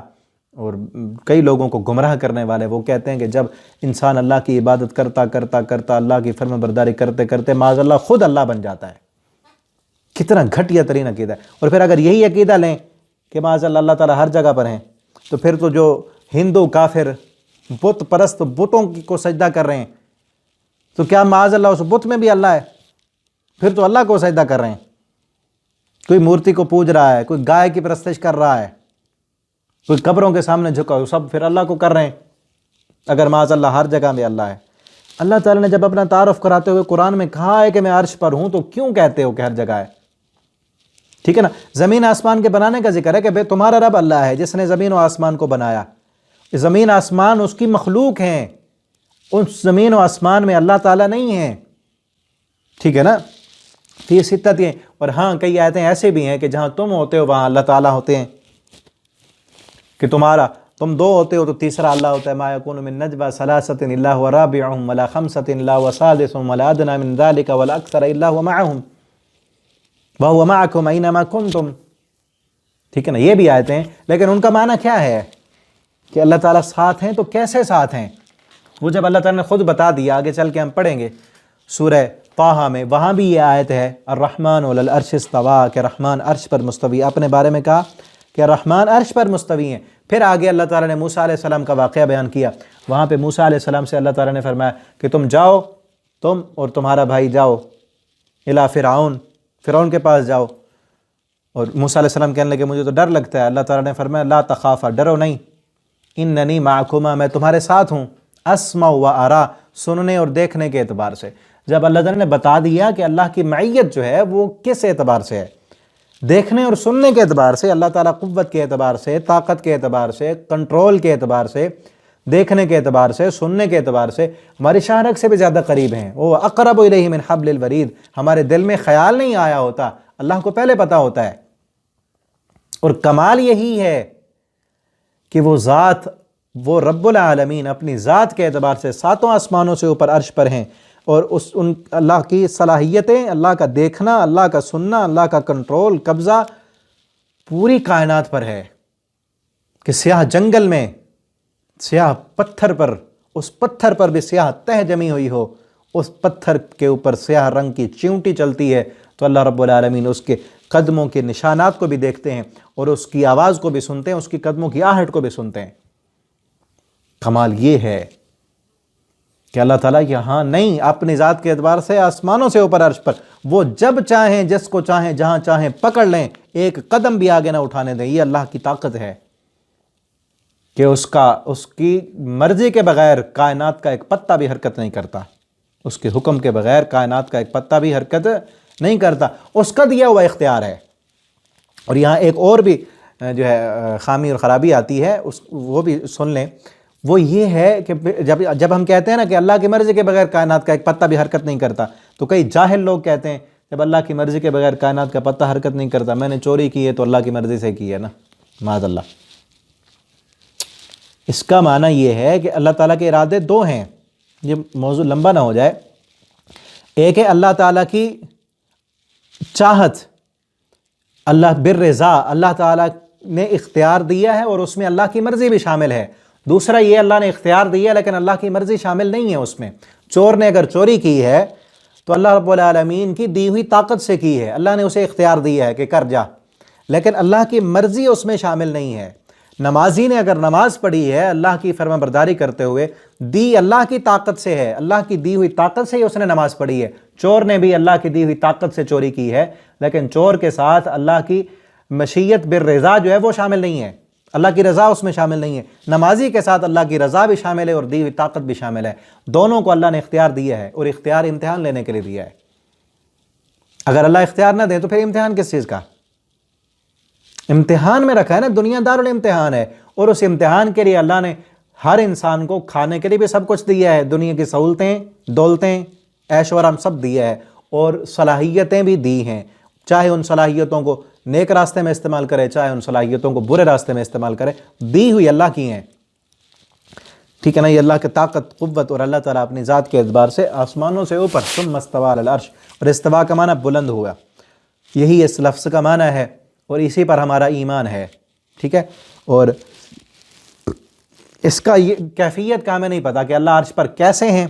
اور کئی لوگوں کو گمراہ کرنے والے، وہ کہتے ہیں کہ جب انسان اللہ کی عبادت کرتا کرتا کرتا، اللہ کی فرما برداری کرتے کرتے معاذ اللہ خود اللہ بن جاتا ہے۔ کتنا گھٹیا ترین عقیدہ ہے۔ اور پھر اگر یہی عقیدہ لیں کہ معاذ اللہ اللہ تعالیٰ ہر جگہ پر ہیں، تو پھر تو جو ہندو کافر بت پرست بتوں کو سجدہ کر رہے ہیں، تو کیا معاذ اللہ اس بت میں بھی اللہ ہے؟ پھر تو اللہ کو سجدہ کر رہے ہیں۔ کوئی مورتی کو پوج رہا ہے، کوئی گائے کی پرستش کر رہا ہے، کوئی قبروں کے سامنے جھکا، سب پھر اللہ کو کر رہے ہیں، اگر معاذ اللہ ہر جگہ میں اللہ ہے۔ اللہ تعالیٰ نے جب اپنا تعارف کراتے ہوئے قرآن میں کہا ہے کہ میں عرش پر ہوں، تو کیوں کہتے ہو کہ ہر جگہ ہے؟ ٹھیک ہے نا۔ زمین آسمان کے بنانے کا ذکر ہے کہ بھئی تمہارا رب اللہ ہے جس نے زمین و آسمان کو بنایا، زمین آسمان اس کی مخلوق ہیں، اس زمین و آسمان میں اللہ تعالیٰ نہیں ہیں، ٹھیک ہے نا۔ تو یہ ستت ہیں، اور ہاں کئی آیتیں ایسے بھی ہیں کہ جہاں تم ہوتے ہو وہاں اللہ تعالیٰ ہوتے ہیں، کہ تم دو ہوتے ہو تو تیسرا اللہ ہوتا ہے۔ ما یکون من نجوى ثلاثة الا هو رابعهم ولا خمسة الا هو سادسهم ولا ادنى من ذلك ولا اکثر الا هو معهم وهو معكم اينما كنتم، ٹھیک ہے نا۔ یہ بھی آیتیں ہیں، لیکن ان کا معنی کیا ہے کہ اللہ تعالیٰ ساتھ ہیں، تو کیسے ساتھ ہیں؟ وہ جب اللہ تعالیٰ نے خود بتا دیا، آگے چل کے ہم پڑھیں گے سورہ طٰہٰ میں، وہاں بھی یہ آیت ہے الرحمن علی العرش استویٰ، کہ رحمان عرش پر مستوی، اپنے بارے میں کہا کہ رحمان عرش پر مستوی ہیں۔ پھر آگے اللہ تعالیٰ نے موسیٰ علیہ السلام کا واقعہ بیان کیا، وہاں پہ موسیٰ علیہ السلام سے اللہ تعالیٰ نے فرمایا کہ تم جاؤ، تم اور تمہارا بھائی جاؤ الی فرعون کے پاس جاؤ، اور موسیٰ علیہ السلام کہنے لگے مجھے تو ڈر لگتا ہے۔ اللہ تعالیٰ نے فرمایا لا تخافا، ڈرو نہیں، اننی معکما، میں تمہارے ساتھ ہوں، اسمع و ارا، سننے اور دیکھنے کے اعتبار سے۔ جب اللہ تعالیٰ نے بتا دیا کہ اللہ کی معیت جو ہے وہ کس اعتبار سے ہے، دیکھنے اور سننے کے اعتبار سے، اللہ تعالیٰ قوت کے اعتبار سے، طاقت کے اعتبار سے، کنٹرول کے اعتبار سے، دیکھنے کے اعتبار سے، سننے کے اعتبار سے ہماری شاہ رگ سے بھی زیادہ قریب ہیں۔ وہ اقرب الیہ من حبل الورید، ہمارے دل میں خیال نہیں آیا ہوتا، اللہ کو پہلے پتہ ہوتا ہے۔ اور کمال یہی ہے کہ وہ ذات، وہ رب العالمین اپنی ذات کے اعتبار سے ساتوں آسمانوں سے اوپر عرش پر ہیں، اور ان اللہ کی صلاحیتیں، اللہ کا دیکھنا، اللہ کا سننا، اللہ کا کنٹرول، قبضہ پوری کائنات پر ہے۔ کہ سیاہ جنگل میں، سیاہ پتھر پر، اس پتھر پر بھی سیاہ تہ جمی ہوئی ہو، اس پتھر کے اوپر سیاہ رنگ کی چیونٹی چلتی ہے، تو اللہ رب العالمین اس کے قدموں کے نشانات کو بھی دیکھتے ہیں، اور اس کی آواز کو بھی سنتے ہیں، اس کی قدموں کی آہٹ کو بھی سنتے ہیں۔ کمال یہ ہے کہ اللہ تعالیٰ یہاں نہیں، اپنی ذات کے اعتبار سے آسمانوں سے اوپر عرش پر، وہ جب چاہیں، جس کو چاہیں، جہاں چاہیں پکڑ لیں، ایک قدم بھی آگے نہ اٹھانے دیں۔ یہ اللہ کی طاقت ہے کہ اس کی مرضی کے بغیر کائنات کا ایک پتا بھی حرکت نہیں کرتا، اس کے حکم کے بغیر کائنات کا ایک پتا بھی حرکت نہیں کرتا، اس کا دیا ہوا اختیار ہے۔ اور یہاں ایک اور بھی جو ہے خامی اور خرابی آتی ہے، وہ بھی سن لیں۔ وہ یہ ہے کہ جب ہم کہتے ہیں نا کہ اللہ کی مرضی کے بغیر کائنات کا ایک پتا بھی حرکت نہیں کرتا، تو کئی جاہل لوگ کہتے ہیں جب اللہ کی مرضی کے بغیر کائنات کا پتا حرکت نہیں کرتا، میں نے چوری کی ہے تو اللہ کی مرضی سے کی ہے نا، معاذ اللہ۔ اس کا معنی یہ ہے کہ اللہ تعالیٰ کے ارادے دو ہیں، یہ موضوع لمبا نہ ہو جائے۔ ایک ہے اللہ تعالیٰ کی چاہت، اللہ بالرضا، اللہ تعالیٰ نے اختیار دیا ہے اور اس میں اللہ کی مرضی بھی شامل ہے۔ دوسرا یہ اللہ نے اختیار دیا لیکن اللہ کی مرضی شامل نہیں ہے اس میں۔ چور نے اگر چوری کی ہے تو اللہ رب العالمین کی دی ہوئی طاقت سے کی ہے، اللہ نے اسے اختیار دیا ہے کہ کر جا، لیکن اللہ کی مرضی اس میں شامل نہیں ہے۔ نمازی نے اگر نماز پڑھی ہے اللہ کی فرما برداری کرتے ہوئے، دی اللہ کی طاقت سے ہے، اللہ کی دی ہوئی طاقت سے ہی اس نے نماز پڑھی ہے۔ چور نے بھی اللہ کی دی ہوئی طاقت سے چوری کی ہے، لیکن چور کے ساتھ اللہ کی مشیت بالرضا جو ہے وہ شامل نہیں ہے، اللہ کی رضا اس میں شامل نہیں ہے۔ نمازی کے ساتھ اللہ کی رضا بھی شامل ہے اور دی ہوئی طاقت بھی شامل ہے، دونوں کو اللہ نے اختیار دیا ہے، اور اختیار امتحان لینے کے لیے دیا ہے۔ اگر اللہ اختیار نہ دے تو پھر امتحان کس چیز کا؟ امتحان میں رکھا ہے نا، دنیا دار الامتحان ہے، اور اس امتحان کے لیے اللہ نے ہر انسان کو کھانے کے لیے بھی سب کچھ دیا ہے، دنیا کی سہولتیں، دولتیں، عیش و آرام سب دیا ہے، اور صلاحیتیں بھی دی ہیں، چاہے ان صلاحیتوں کو نیک راستے میں استعمال کرے، چاہے ان صلاحیتوں کو برے راستے میں استعمال کرے، دی ہوئی اللہ کی ہیں، ٹھیک ہے نا۔ یہ اللہ کی طاقت، قوت، اور اللہ تعالیٰ اپنی ذات کے اعتبار سے آسمانوں سے اوپر، ثم استوى علی العرش، اور استوا کا معنی بلند ہوا، یہی اس لفظ کا معنی ہے، اور اسی پر ہمارا ایمان ہے، ٹھیک ہے۔ اور اس کا یہ کیفیت کا ہمیں نہیں پتا کہ اللہ عرش پر کیسے ہیں،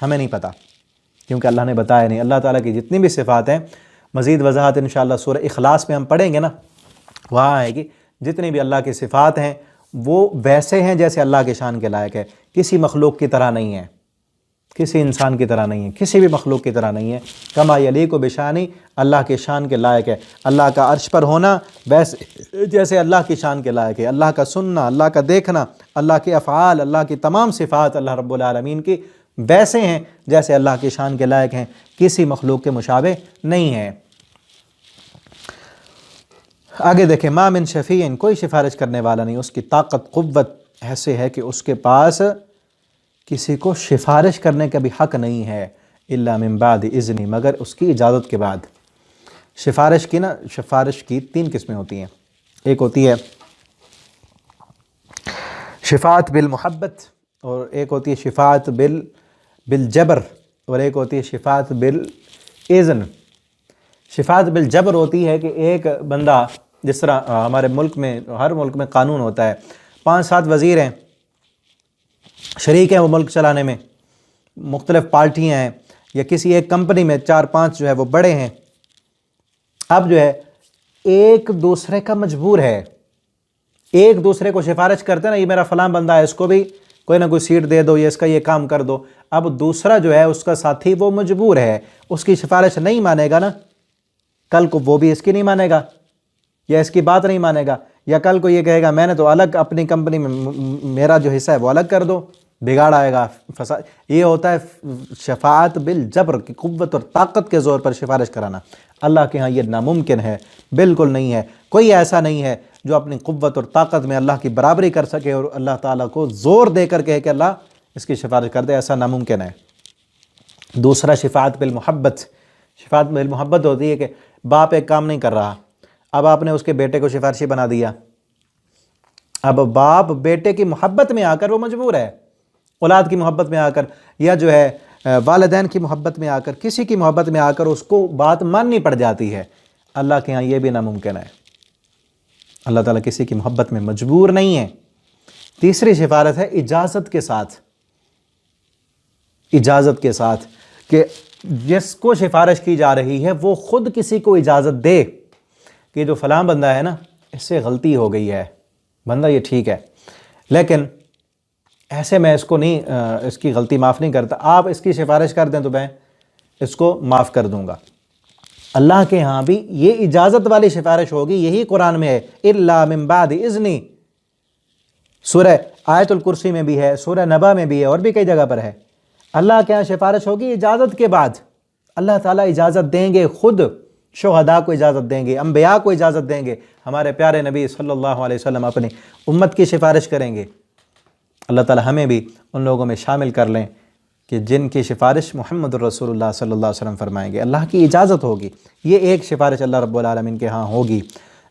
ہمیں نہیں پتا، کیونکہ اللہ نے بتایا نہیں۔ اللہ تعالیٰ کی جتنی بھی صفات ہیں، مزید وضاحت انشاءاللہ سورہ اخلاص میں ہم پڑھیں گے نا، وہاں آئے گی۔ جتنی بھی اللہ کی صفات ہیں وہ ویسے ہیں جیسے اللہ کے شان کے لائق ہے، کسی مخلوق کی طرح نہیں ہے، کسی انسان کی طرح نہیں ہے، کسی بھی مخلوق کی طرح نہیں ہے۔ کما یلیق بشانی، اللہ کے شان کے لائق ہے۔ اللہ کا عرش پر ہونا ویسے جیسے اللہ کی شان کے لائق ہے۔ اللہ کا سننا، اللہ کا دیکھنا، اللہ کے افعال، اللہ کی تمام صفات اللہ رب العالمین کی ویسے ہیں جیسے اللہ کی شان کے لائق ہیں، کسی مخلوق کے مشابہ نہیں ہیں۔ آگے دیکھیں، ما من شفیع، کوئی سفارش کرنے والا نہیں، اس کی طاقت، قوت ایسے ہے کہ اس کے پاس کسی کو سفارش کرنے کا بھی حق نہیں ہے، الا من بعد اذن، مگر اس کی اجازت کے بعد۔ سفارش کی سفارش کی تین قسمیں ہوتی ہیں، ایک ہوتی ہے شفاعت بالمحبت، اور ایک ہوتی ہے شفاعت بالجبر، اور ایک ہوتی ہے شفاعت بالاذن۔ شفاعت بالجبر ہوتی ہے کہ ایک بندہ، جس طرح ہمارے ملک میں، ہر ملک میں قانون ہوتا ہے، 5-7 وزیر ہیں، شریک ہیں وہ ملک چلانے میں، مختلف پارٹیاں ہیں، یا کسی ایک کمپنی میں 4-5 جو ہے وہ بڑے ہیں، اب جو ہے ایک دوسرے کا مجبور ہے، ایک دوسرے کو سفارش کرتے ہیں نا، یہ میرا فلاں بندہ ہے، اس کو بھی کوئی نہ کوئی سیٹ دے دو، یا اس کا یہ کام کر دو۔ اب دوسرا جو ہے اس کا ساتھی وہ مجبور ہے، اس کی سفارش نہیں مانے گا نا، کل کو وہ بھی اس کی نہیں مانے گا، یا اس کی بات نہیں مانے گا، یا کل کو یہ کہے گا میں نے تو الگ اپنی کمپنی میں میرا جو حصہ ہے وہ الگ کر دو، بگاڑ آئے گا، فساد۔ یہ ہوتا ہے شفاعت بالجبر، کی قوت اور طاقت کے زور پر سفارش کرانا۔ اللہ کے ہاں یہ ناممکن ہے، بالکل نہیں ہے، کوئی ایسا نہیں ہے جو اپنی قوت اور طاقت میں اللہ کی برابری کر سکے اور اللہ تعالیٰ کو زور دے کر کہے کہ اللہ اس کی سفارش کر دے، ایسا ناممکن ہے۔ دوسرا شفاعت بالمحبت، شفاعت بالمحبت ہوتی ہے کہ باپ ایک کام نہیں کر رہا، اب آپ نے اس کے بیٹے کو سفارشی بنا دیا، اب باپ بیٹے کی محبت میں آ کر وہ مجبور ہے، اولاد کی محبت میں آ کر، یا جو ہے والدین کی محبت میں آ کر، کسی کی محبت میں آ کر اس کو بات ماننی پڑ جاتی ہے۔ اللہ کے ہاں یہ بھی ناممکن ہے، اللہ تعالیٰ کسی کی محبت میں مجبور نہیں ہے۔ تیسری سفارت ہے اجازت کے ساتھ، اجازت کے ساتھ، کہ جس کو سفارش کی جا رہی ہے وہ خود کسی کو اجازت دے کہ جو فلاں بندہ ہے نا، اس سے غلطی ہو گئی ہے، بندہ یہ ٹھیک ہے، لیکن ایسے میں اس کو نہیں، اس کی غلطی معاف نہیں کرتا، آپ اس کی سفارش کر دیں تو میں اس کو معاف کر دوں گا۔ اللہ کے ہاں بھی یہ اجازت والی سفارش ہوگی، یہی قرآن میں ہے، الا من بعد اذن، سورہ آیت الکرسی میں بھی ہے، سورہ نبا میں بھی ہے، اور بھی کئی جگہ پر ہے۔ اللہ کے ہاں سفارش ہوگی اجازت کے بعد، اللہ تعالیٰ اجازت دیں گے، خود شہداء کو اجازت دیں گے، انبیاء کو اجازت دیں گے، ہمارے پیارے نبی صلی اللہ علیہ وسلم اپنی امت کی سفارش کریں گے۔ اللہ تعالیٰ ہمیں بھی ان لوگوں میں شامل کر لیں کہ جن کی سفارش محمد الرسول اللہ صلی اللہ علیہ وسلم فرمائیں گے، اللہ کی اجازت ہوگی۔ یہ ایک سفارش اللہ رب العالمین کے ہاں ہوگی۔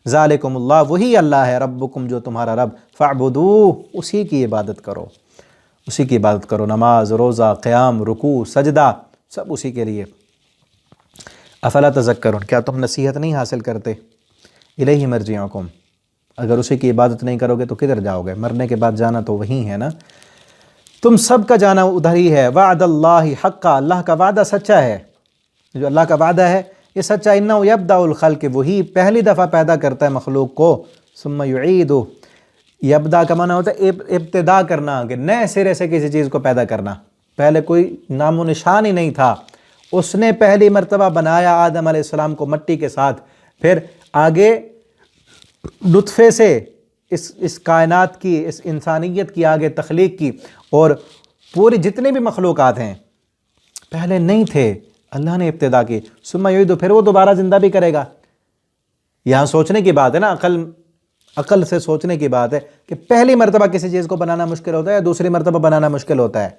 ذالکم اللہ، وہی اللہ ہے، ربکم جو تمہارا رب، فاعبدوہ، اسی کی عبادت کرو، اسی کی عبادت کرو، نماز، روزہ، قیام، رکوع، سجدہ، سب اسی کے لیے۔ افلا تذکرون، کیا تم نصیحت نہیں حاصل کرتے؟ الیہ مرجعکم، اگر اسی کی عبادت نہیں کرو گے تو کدھر جاؤ گے؟ مرنے کے بعد جانا تو وہیں ہے نا، تم سب کا جانا ادھر ہی ہے۔ وعد اللہ حقا، اللہ کا وعدہ سچا ہے، جو اللہ کا وعدہ ہے یہ سچا۔ انہ یبدأ الخلق، وہی پہلی دفعہ پیدا کرتا ہے مخلوق کو، ثم یعیدہ، یبدا کا معنی ہوتا ہے ابتدا کرنا، کہ نئے سرے سے کسی چیز کو پیدا کرنا، پہلے کوئی نام و نشان ہی نہیں تھا، اس نے پہلی مرتبہ بنایا آدم علیہ السلام کو مٹی کے ساتھ، پھر آگے نطفے سے اس کائنات کی، اس انسانیت کی آگے تخلیق کی، اور پوری جتنے بھی مخلوقات ہیں پہلے نہیں تھے، اللہ نے ابتدا کی۔ ثم یعیدہ، پھر وہ دوبارہ زندہ بھی کرے گا۔ یہاں سوچنے کی بات ہے نا، عقل سے سوچنے کی بات ہے کہ پہلی مرتبہ کسی چیز کو بنانا مشکل ہوتا ہے یا دوسری مرتبہ بنانا مشکل ہوتا ہے؟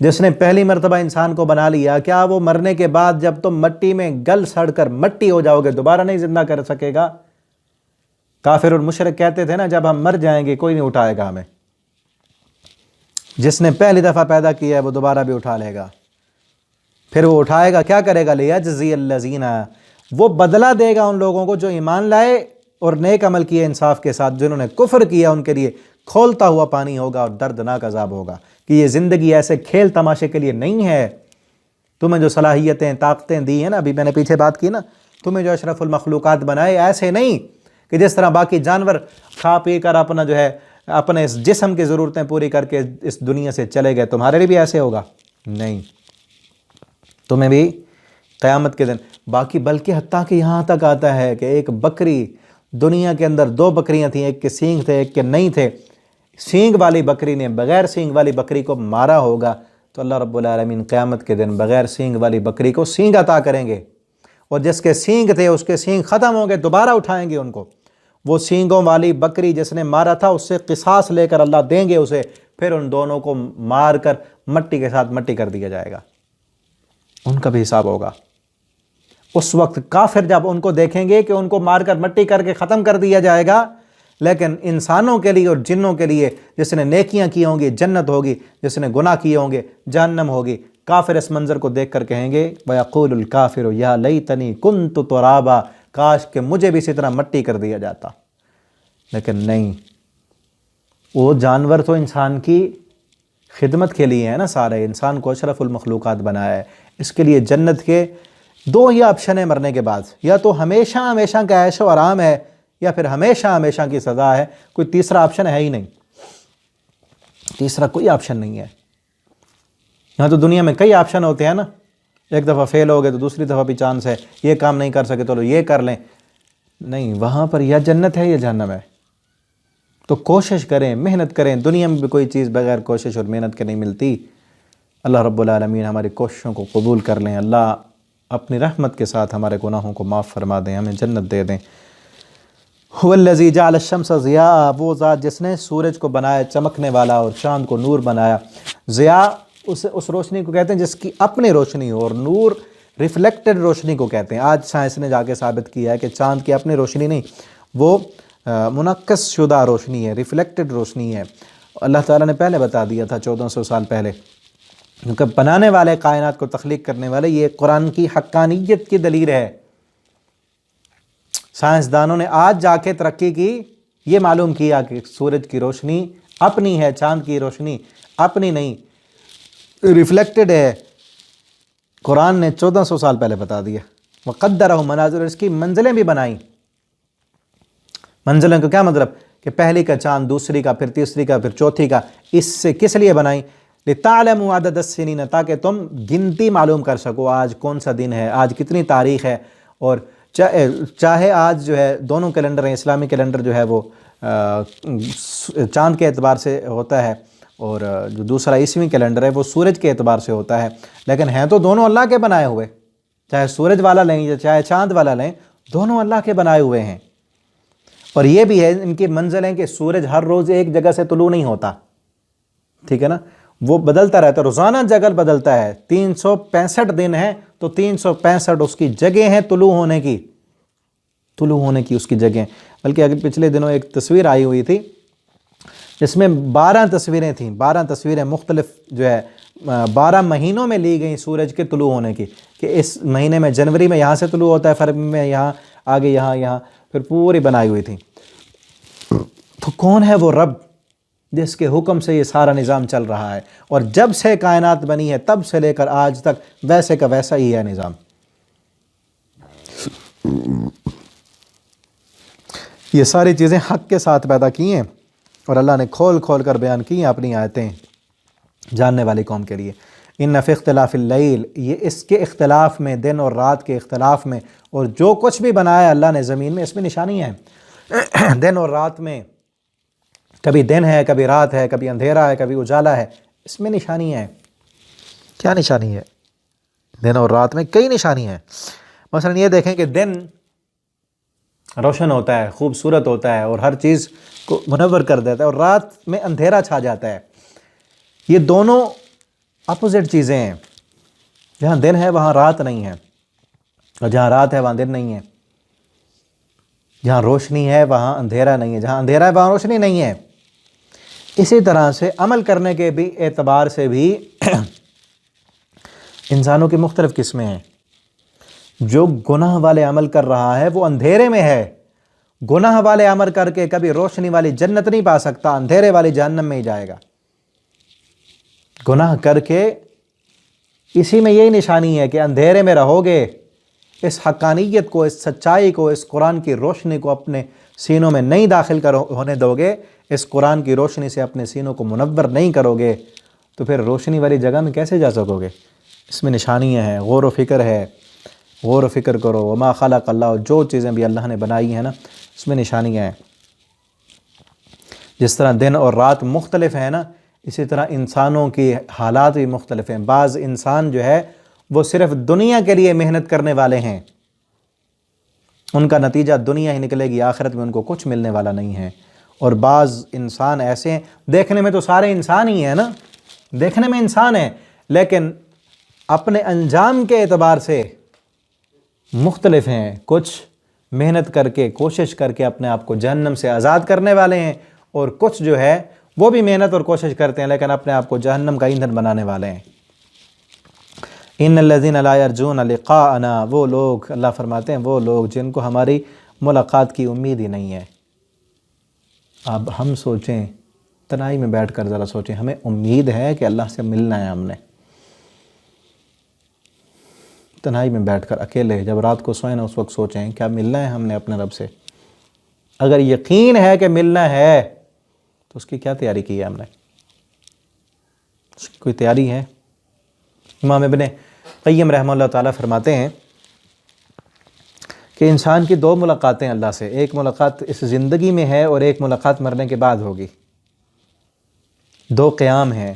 جس نے پہلی مرتبہ انسان کو بنا لیا، کیا وہ مرنے کے بعد جب تم مٹی میں گل سڑ کر مٹی ہو جاؤ گے دوبارہ نہیں زندہ کر سکے گا؟ کافر اور مشرک کہتے تھے نا جب ہم مر جائیں گے کوئی نہیں اٹھائے گا ہمیں۔ جس نے پہلی دفعہ پیدا کیا ہے وہ دوبارہ بھی اٹھا لے گا، پھر وہ اٹھائے گا، کیا کرے گا؟ لیجزی الذین، وہ بدلہ دے گا ان لوگوں کو جو ایمان لائے اور نیک عمل کیے انصاف کے ساتھ، جنہوں نے کفر کیا ان کے لیے کھولتا ہوا پانی ہوگا اور دردناک عذاب ہوگا، کہ یہ زندگی ایسے کھیل تماشے کے لیے نہیں ہے۔ تمہیں جو صلاحیتیں طاقتیں دی ہیں نا، ابھی میں نے پیچھے بات کی نا، تمہیں جو اشرف المخلوقات بنائے، ایسے نہیں کہ جس طرح باقی جانور کھا پی کر اپنا جو ہے اپنے اس جسم کی ضرورتیں پوری کر کے اس دنیا سے چلے گئے، تمہارے لیے بھی ایسے ہوگا؟ نہیں، تمہیں بھی قیامت کے دن باقی، بلکہ حتیٰ کہ یہاں تک آتا ہے کہ ایک بکری، دنیا کے اندر 2 بکریاں تھیں، ایک کے سینگ تھے ایک کے نہیں تھے، سینگ والی بکری نے بغیر سینگ والی بکری کو مارا ہوگا تو اللہ رب العالمین قیامت کے دن بغیر سینگ والی بکری کو سینگ عطا کریں گے، اور جس کے سینگ تھے اس کے سینگ ختم ہوں گے، دوبارہ اٹھائیں گے ان کو۔ وہ سینگوں والی بکری جس نے مارا تھا اس سے قصاص لے کر اللہ دیں گے اسے، پھر ان دونوں کو مار کر مٹی کے ساتھ مٹی کر دیا جائے گا، ان کا بھی حساب ہوگا۔ اس وقت کافر جب ان کو دیکھیں گے کہ ان کو مار کر مٹی کر کے ختم کر دیا جائے گا، لیکن انسانوں کے لیے اور جنوں کے لیے، جس نے نیکیاں کی ہوں گی جنت ہوگی، جس نے گناہ کیے ہوں گے جہنم ہوگی۔ کافر اس منظر کو دیکھ کر کہیں گے وَيَقُولُ الْكَافِرُ يَا لَيْتَنِي كُنْتُ تُرَابًا، کاش کہ مجھے بھی اسی طرح مٹی کر دیا جاتا۔ لیکن نہیں، وہ جانور تو انسان کی خدمت کے لیے ہے نا، سارے انسان کو اشرف المخلوقات بنایا ہے، اس کے لیے جنت کے 2 ہی آپشن ہیں مرنے کے بعد، یا تو ہمیشہ ہمیشہ کا عیش و آرام ہے، یا پھر ہمیشہ ہمیشہ کی سزا ہے، کوئی تیسرا آپشن ہے ہی نہیں، تیسرا کوئی آپشن نہیں ہے۔ یہاں تو دنیا میں کئی آپشن ہوتے ہیں نا، ایک دفعہ فیل ہو گئے تو دوسری دفعہ بھی چانس ہے، یہ کام نہیں کر سکے تو یہ کر لیں، نہیں، وہاں پر یا جنت ہے یا جہنم ہے۔ تو کوشش کریں، محنت کریں، دنیا میں بھی کوئی چیز بغیر کوشش اور محنت کے نہیں ملتی۔ اللہ رب العالمین ہماری کوششوں کو قبول کر لیں، اللہ اپنی رحمت کے ساتھ ہمارے گناہوں کو معاف فرما دیں، ہمیں جنت دے دیں۔ هو الذی جعل الشمس ضیاء، وہ ذات جس نے سورج کو بنایا چمکنے والا اور چاند کو نور بنایا۔ ضیاء اس روشنی کو کہتے ہیں جس کی اپنی روشنی ہو، اور نور ریفلیکٹڈ روشنی کو کہتے ہیں۔ آج سائنس نے جا کے ثابت کیا ہے کہ چاند کی اپنی روشنی نہیں، وہ منعکس شدہ روشنی ہے، ریفلیکٹڈ روشنی ہے۔ اللہ تعالیٰ نے پہلے بتا دیا تھا 1400 سال پہلے، کیونکہ بنانے والے، کائنات کو تخلیق کرنے والے، یہ قرآن کی حقانیت کی دلیل ہے۔ سائنسدانوں نے آج جا کے ترقی کی، یہ معلوم کیا کہ سورج کی روشنی اپنی ہے، چاند کی روشنی اپنی نہیں، ریفلیکٹڈ ہے۔ قرآن نے 1400 سال پہلے بتا دیا۔ وَقَدَّرَهُ مَنَازِلَ، اس کی منزلیں بھی بنائیں۔ منزلیں کو کیا مطلب؟ کہ پہلی کا چاند، دوسری کا، پھر تیسری کا، پھر چوتھی کا۔ اس سے کس لیے بنائیں؟ لِتَعْلَمُوا عَدَدَ السِّنِينَ، تاکہ تم گنتی معلوم کر سکو، آج کون سا دن ہے، آج کتنی تاریخ ہے۔ اور چاہے آج جو ہے دونوں کیلنڈر ہیں، اسلامی کیلنڈر جو ہے وہ چاند کے اعتبار سے ہوتا ہے، اور جو دوسرا عیسوی کیلنڈر ہے وہ سورج کے اعتبار سے ہوتا ہے، لیکن ہیں تو دونوں اللہ کے بنائے ہوئے، چاہے سورج والا لیں یا چاہے چاند والا لیں، دونوں اللہ کے بنائے ہوئے ہیں۔ اور یہ بھی ہے ان کی منزلیں کہ سورج ہر روز ایک جگہ سے طلوع نہیں ہوتا، ٹھیک ہے نا، وہ بدلتا رہتا ہے، روزانہ جگہ بدلتا ہے۔ 365 دن ہیں تو 365 اس کی جگہ ہیں طلوع ہونے کی اس کی جگہ۔ بلکہ اگر پچھلے دنوں ایک تصویر آئی ہوئی تھی جس میں 12 تصویریں تھیں، 12 تصویریں مختلف جو ہے 12 مہینوں میں لی گئیں سورج کے طلوع ہونے کی، کہ اس مہینے میں جنوری میں یہاں سے طلوع ہوتا ہے، فروری میں یہاں، آگے یہاں، پھر پوری بنائی ہوئی تھی۔ تو کون ہے وہ رب جس کے حکم سے یہ سارا نظام چل رہا ہے، اور جب سے کائنات بنی ہے تب سے لے کر آج تک ویسے کا ویسا ہی ہے نظام۔ یہ ساری چیزیں حق کے ساتھ پیدا کی ہیں، اور اللہ نے کھول کھول کر بیان کی ہیں اپنی آیتیں جاننے والی قوم کے لیے۔ ان فی اختلاف اللیل، یہ اس کے اختلاف میں، دن اور رات کے اختلاف میں، اور جو کچھ بھی بنایا اللہ نے زمین میں، اس میں نشانی ہے۔ دن اور رات میں، کبھی دن ہے، کبھی رات ہے، کبھی اندھیرا ہے، کبھی اجالا ہے، اس میں نشانی ہے۔ کیا نشانی ہے؟ دن اور رات میں کئی نشانی ہیں۔ مثلا یہ دیکھیں کہ دن روشن ہوتا ہے، خوبصورت ہوتا ہے، اور ہر چیز کو منور کر دیتا ہے، اور رات میں اندھیرا چھا جاتا ہے۔ یہ دونوں اپوزٹ چیزیں ہیں۔ جہاں دن ہے وہاں رات نہیں ہے، اور جہاں رات ہے وہاں دن نہیں ہے۔ جہاں روشنی ہے وہاں اندھیرا نہیں ہے، جہاں اندھیرا ہے وہاں روشنی نہیں ہے۔ اسی طرح سے عمل کرنے کے بھی اعتبار سے بھی انسانوں کی مختلف قسمیں ہیں۔ جو گناہ والے عمل کر رہا ہے وہ اندھیرے میں ہے، گناہ والے عمل کر کے کبھی روشنی والی جنت نہیں پا سکتا، اندھیرے والی جہنم میں ہی جائے گا۔ گناہ کر کے اسی میں یہی نشانی ہے کہ اندھیرے میں رہو گے، اس حقانیت کو، اس سچائی کو، اس قرآن کی روشنی کو اپنے سینوں میں نہیں داخل ہونے دو گے، اس قرآن کی روشنی سے اپنے سینوں کو منور نہیں کرو گے، تو پھر روشنی والی جگہ میں کیسے جا سکو گے؟ اس میں نشانیاں ہیں، غور و فکر ہے، غور و فکر کرو۔ وما خلق اللہ، جو چیزیں بھی اللہ نے بنائی ہیں نا، اس میں نشانیاں ہیں۔ جس طرح دن اور رات مختلف ہیں نا، اسی طرح انسانوں کی حالات بھی مختلف ہیں۔ بعض انسان جو ہے وہ صرف دنیا کے لیے محنت کرنے والے ہیں، ان کا نتیجہ دنیا ہی نکلے گی، آخرت میں ان کو کچھ ملنے والا نہیں ہے۔ اور بعض انسان ایسے ہیں، دیکھنے میں تو سارے انسان ہی ہیں نا، دیکھنے میں انسان ہیں، لیکن اپنے انجام کے اعتبار سے مختلف ہیں۔ کچھ محنت کر کے، کوشش کر کے اپنے آپ کو جہنم سے آزاد کرنے والے ہیں، اور کچھ جو ہے وہ بھی محنت اور کوشش کرتے ہیں لیکن اپنے آپ کو جہنم کا ایندھن بنانے والے ہیں۔ ان الذین لا یرجون لقاءنا، وہ لوگ، اللہ فرماتے ہیں وہ لوگ جن کو ہماری ملاقات کی امید ہی نہیں ہے۔ اب ہم سوچیں، تنہائی میں بیٹھ کر ذرا سوچیں، ہمیں امید ہے کہ اللہ سے ملنا ہے؟ ہم نے تنہائی میں بیٹھ کر اکیلے جب رات کو سوئیں نا، اس وقت سوچیں کیا ملنا ہے ہم نے اپنے رب سے؟ اگر یقین ہے کہ ملنا ہے تو اس کی کیا تیاری کی ہے ہم نے؟ اس کی کوئی تیاری ہے؟ امام ابن قیم رحمہ اللہ تعالیٰ فرماتے ہیں کہ انسان کی دو ملاقاتیں اللہ سے، ایک ملاقات اس زندگی میں ہے اور ایک ملاقات مرنے کے بعد ہوگی۔ دو قیام ہیں۔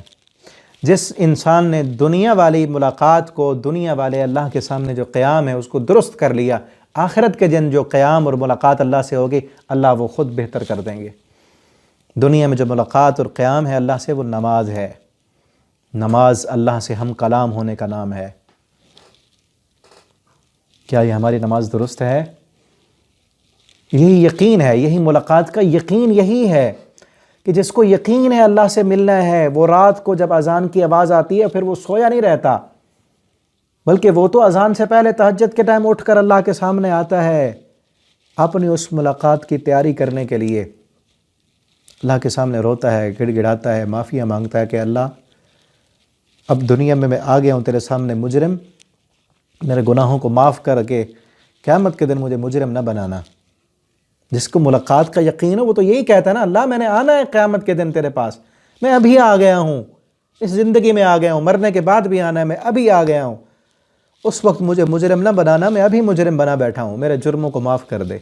جس انسان نے دنیا والی ملاقات کو، دنیا والے اللہ کے سامنے جو قیام ہے اس کو درست کر لیا، آخرت کے دن جو قیام اور ملاقات اللہ سے ہوگی، اللہ وہ خود بہتر کر دیں گے۔ دنیا میں جو ملاقات اور قیام ہے اللہ سے، وہ نماز ہے۔ نماز اللہ سے ہم کلام ہونے کا نام ہے۔ کیا یہ ہماری نماز درست ہے؟ یہی یقین ہے، یہی ملاقات کا یقین یہی ہے کہ جس کو یقین ہے اللہ سے ملنا ہے، وہ رات کو جب اذان کی آواز آتی ہے پھر وہ سویا نہیں رہتا، بلکہ وہ تو اذان سے پہلے تہجد کے ٹائم اٹھ کر اللہ کے سامنے آتا ہے اپنی اس ملاقات کی تیاری کرنے کے لیے۔ اللہ کے سامنے روتا ہے، گڑ گڑاتا ہے، معافیاں مانگتا ہے کہ اللہ اب دنیا میں آ گیا ہوں تیرے سامنے مجرم، میرے گناہوں کو معاف کر کے قیامت کے دن مجھے مجرم نہ بنانا۔ جس کو ملاقات کا یقین ہو وہ تو یہی کہتا ہے نا، اللہ میں نے آنا ہے قیامت کے دن تیرے پاس، میں ابھی آ گیا ہوں، اس زندگی میں آ گیا ہوں، مرنے کے بعد بھی آنا ہے، میں ابھی آ گیا ہوں، اس وقت مجھے مجرم نہ بنانا، میں ابھی مجرم بنا بیٹھا ہوں، میرے جرموں کو معاف کر دے۔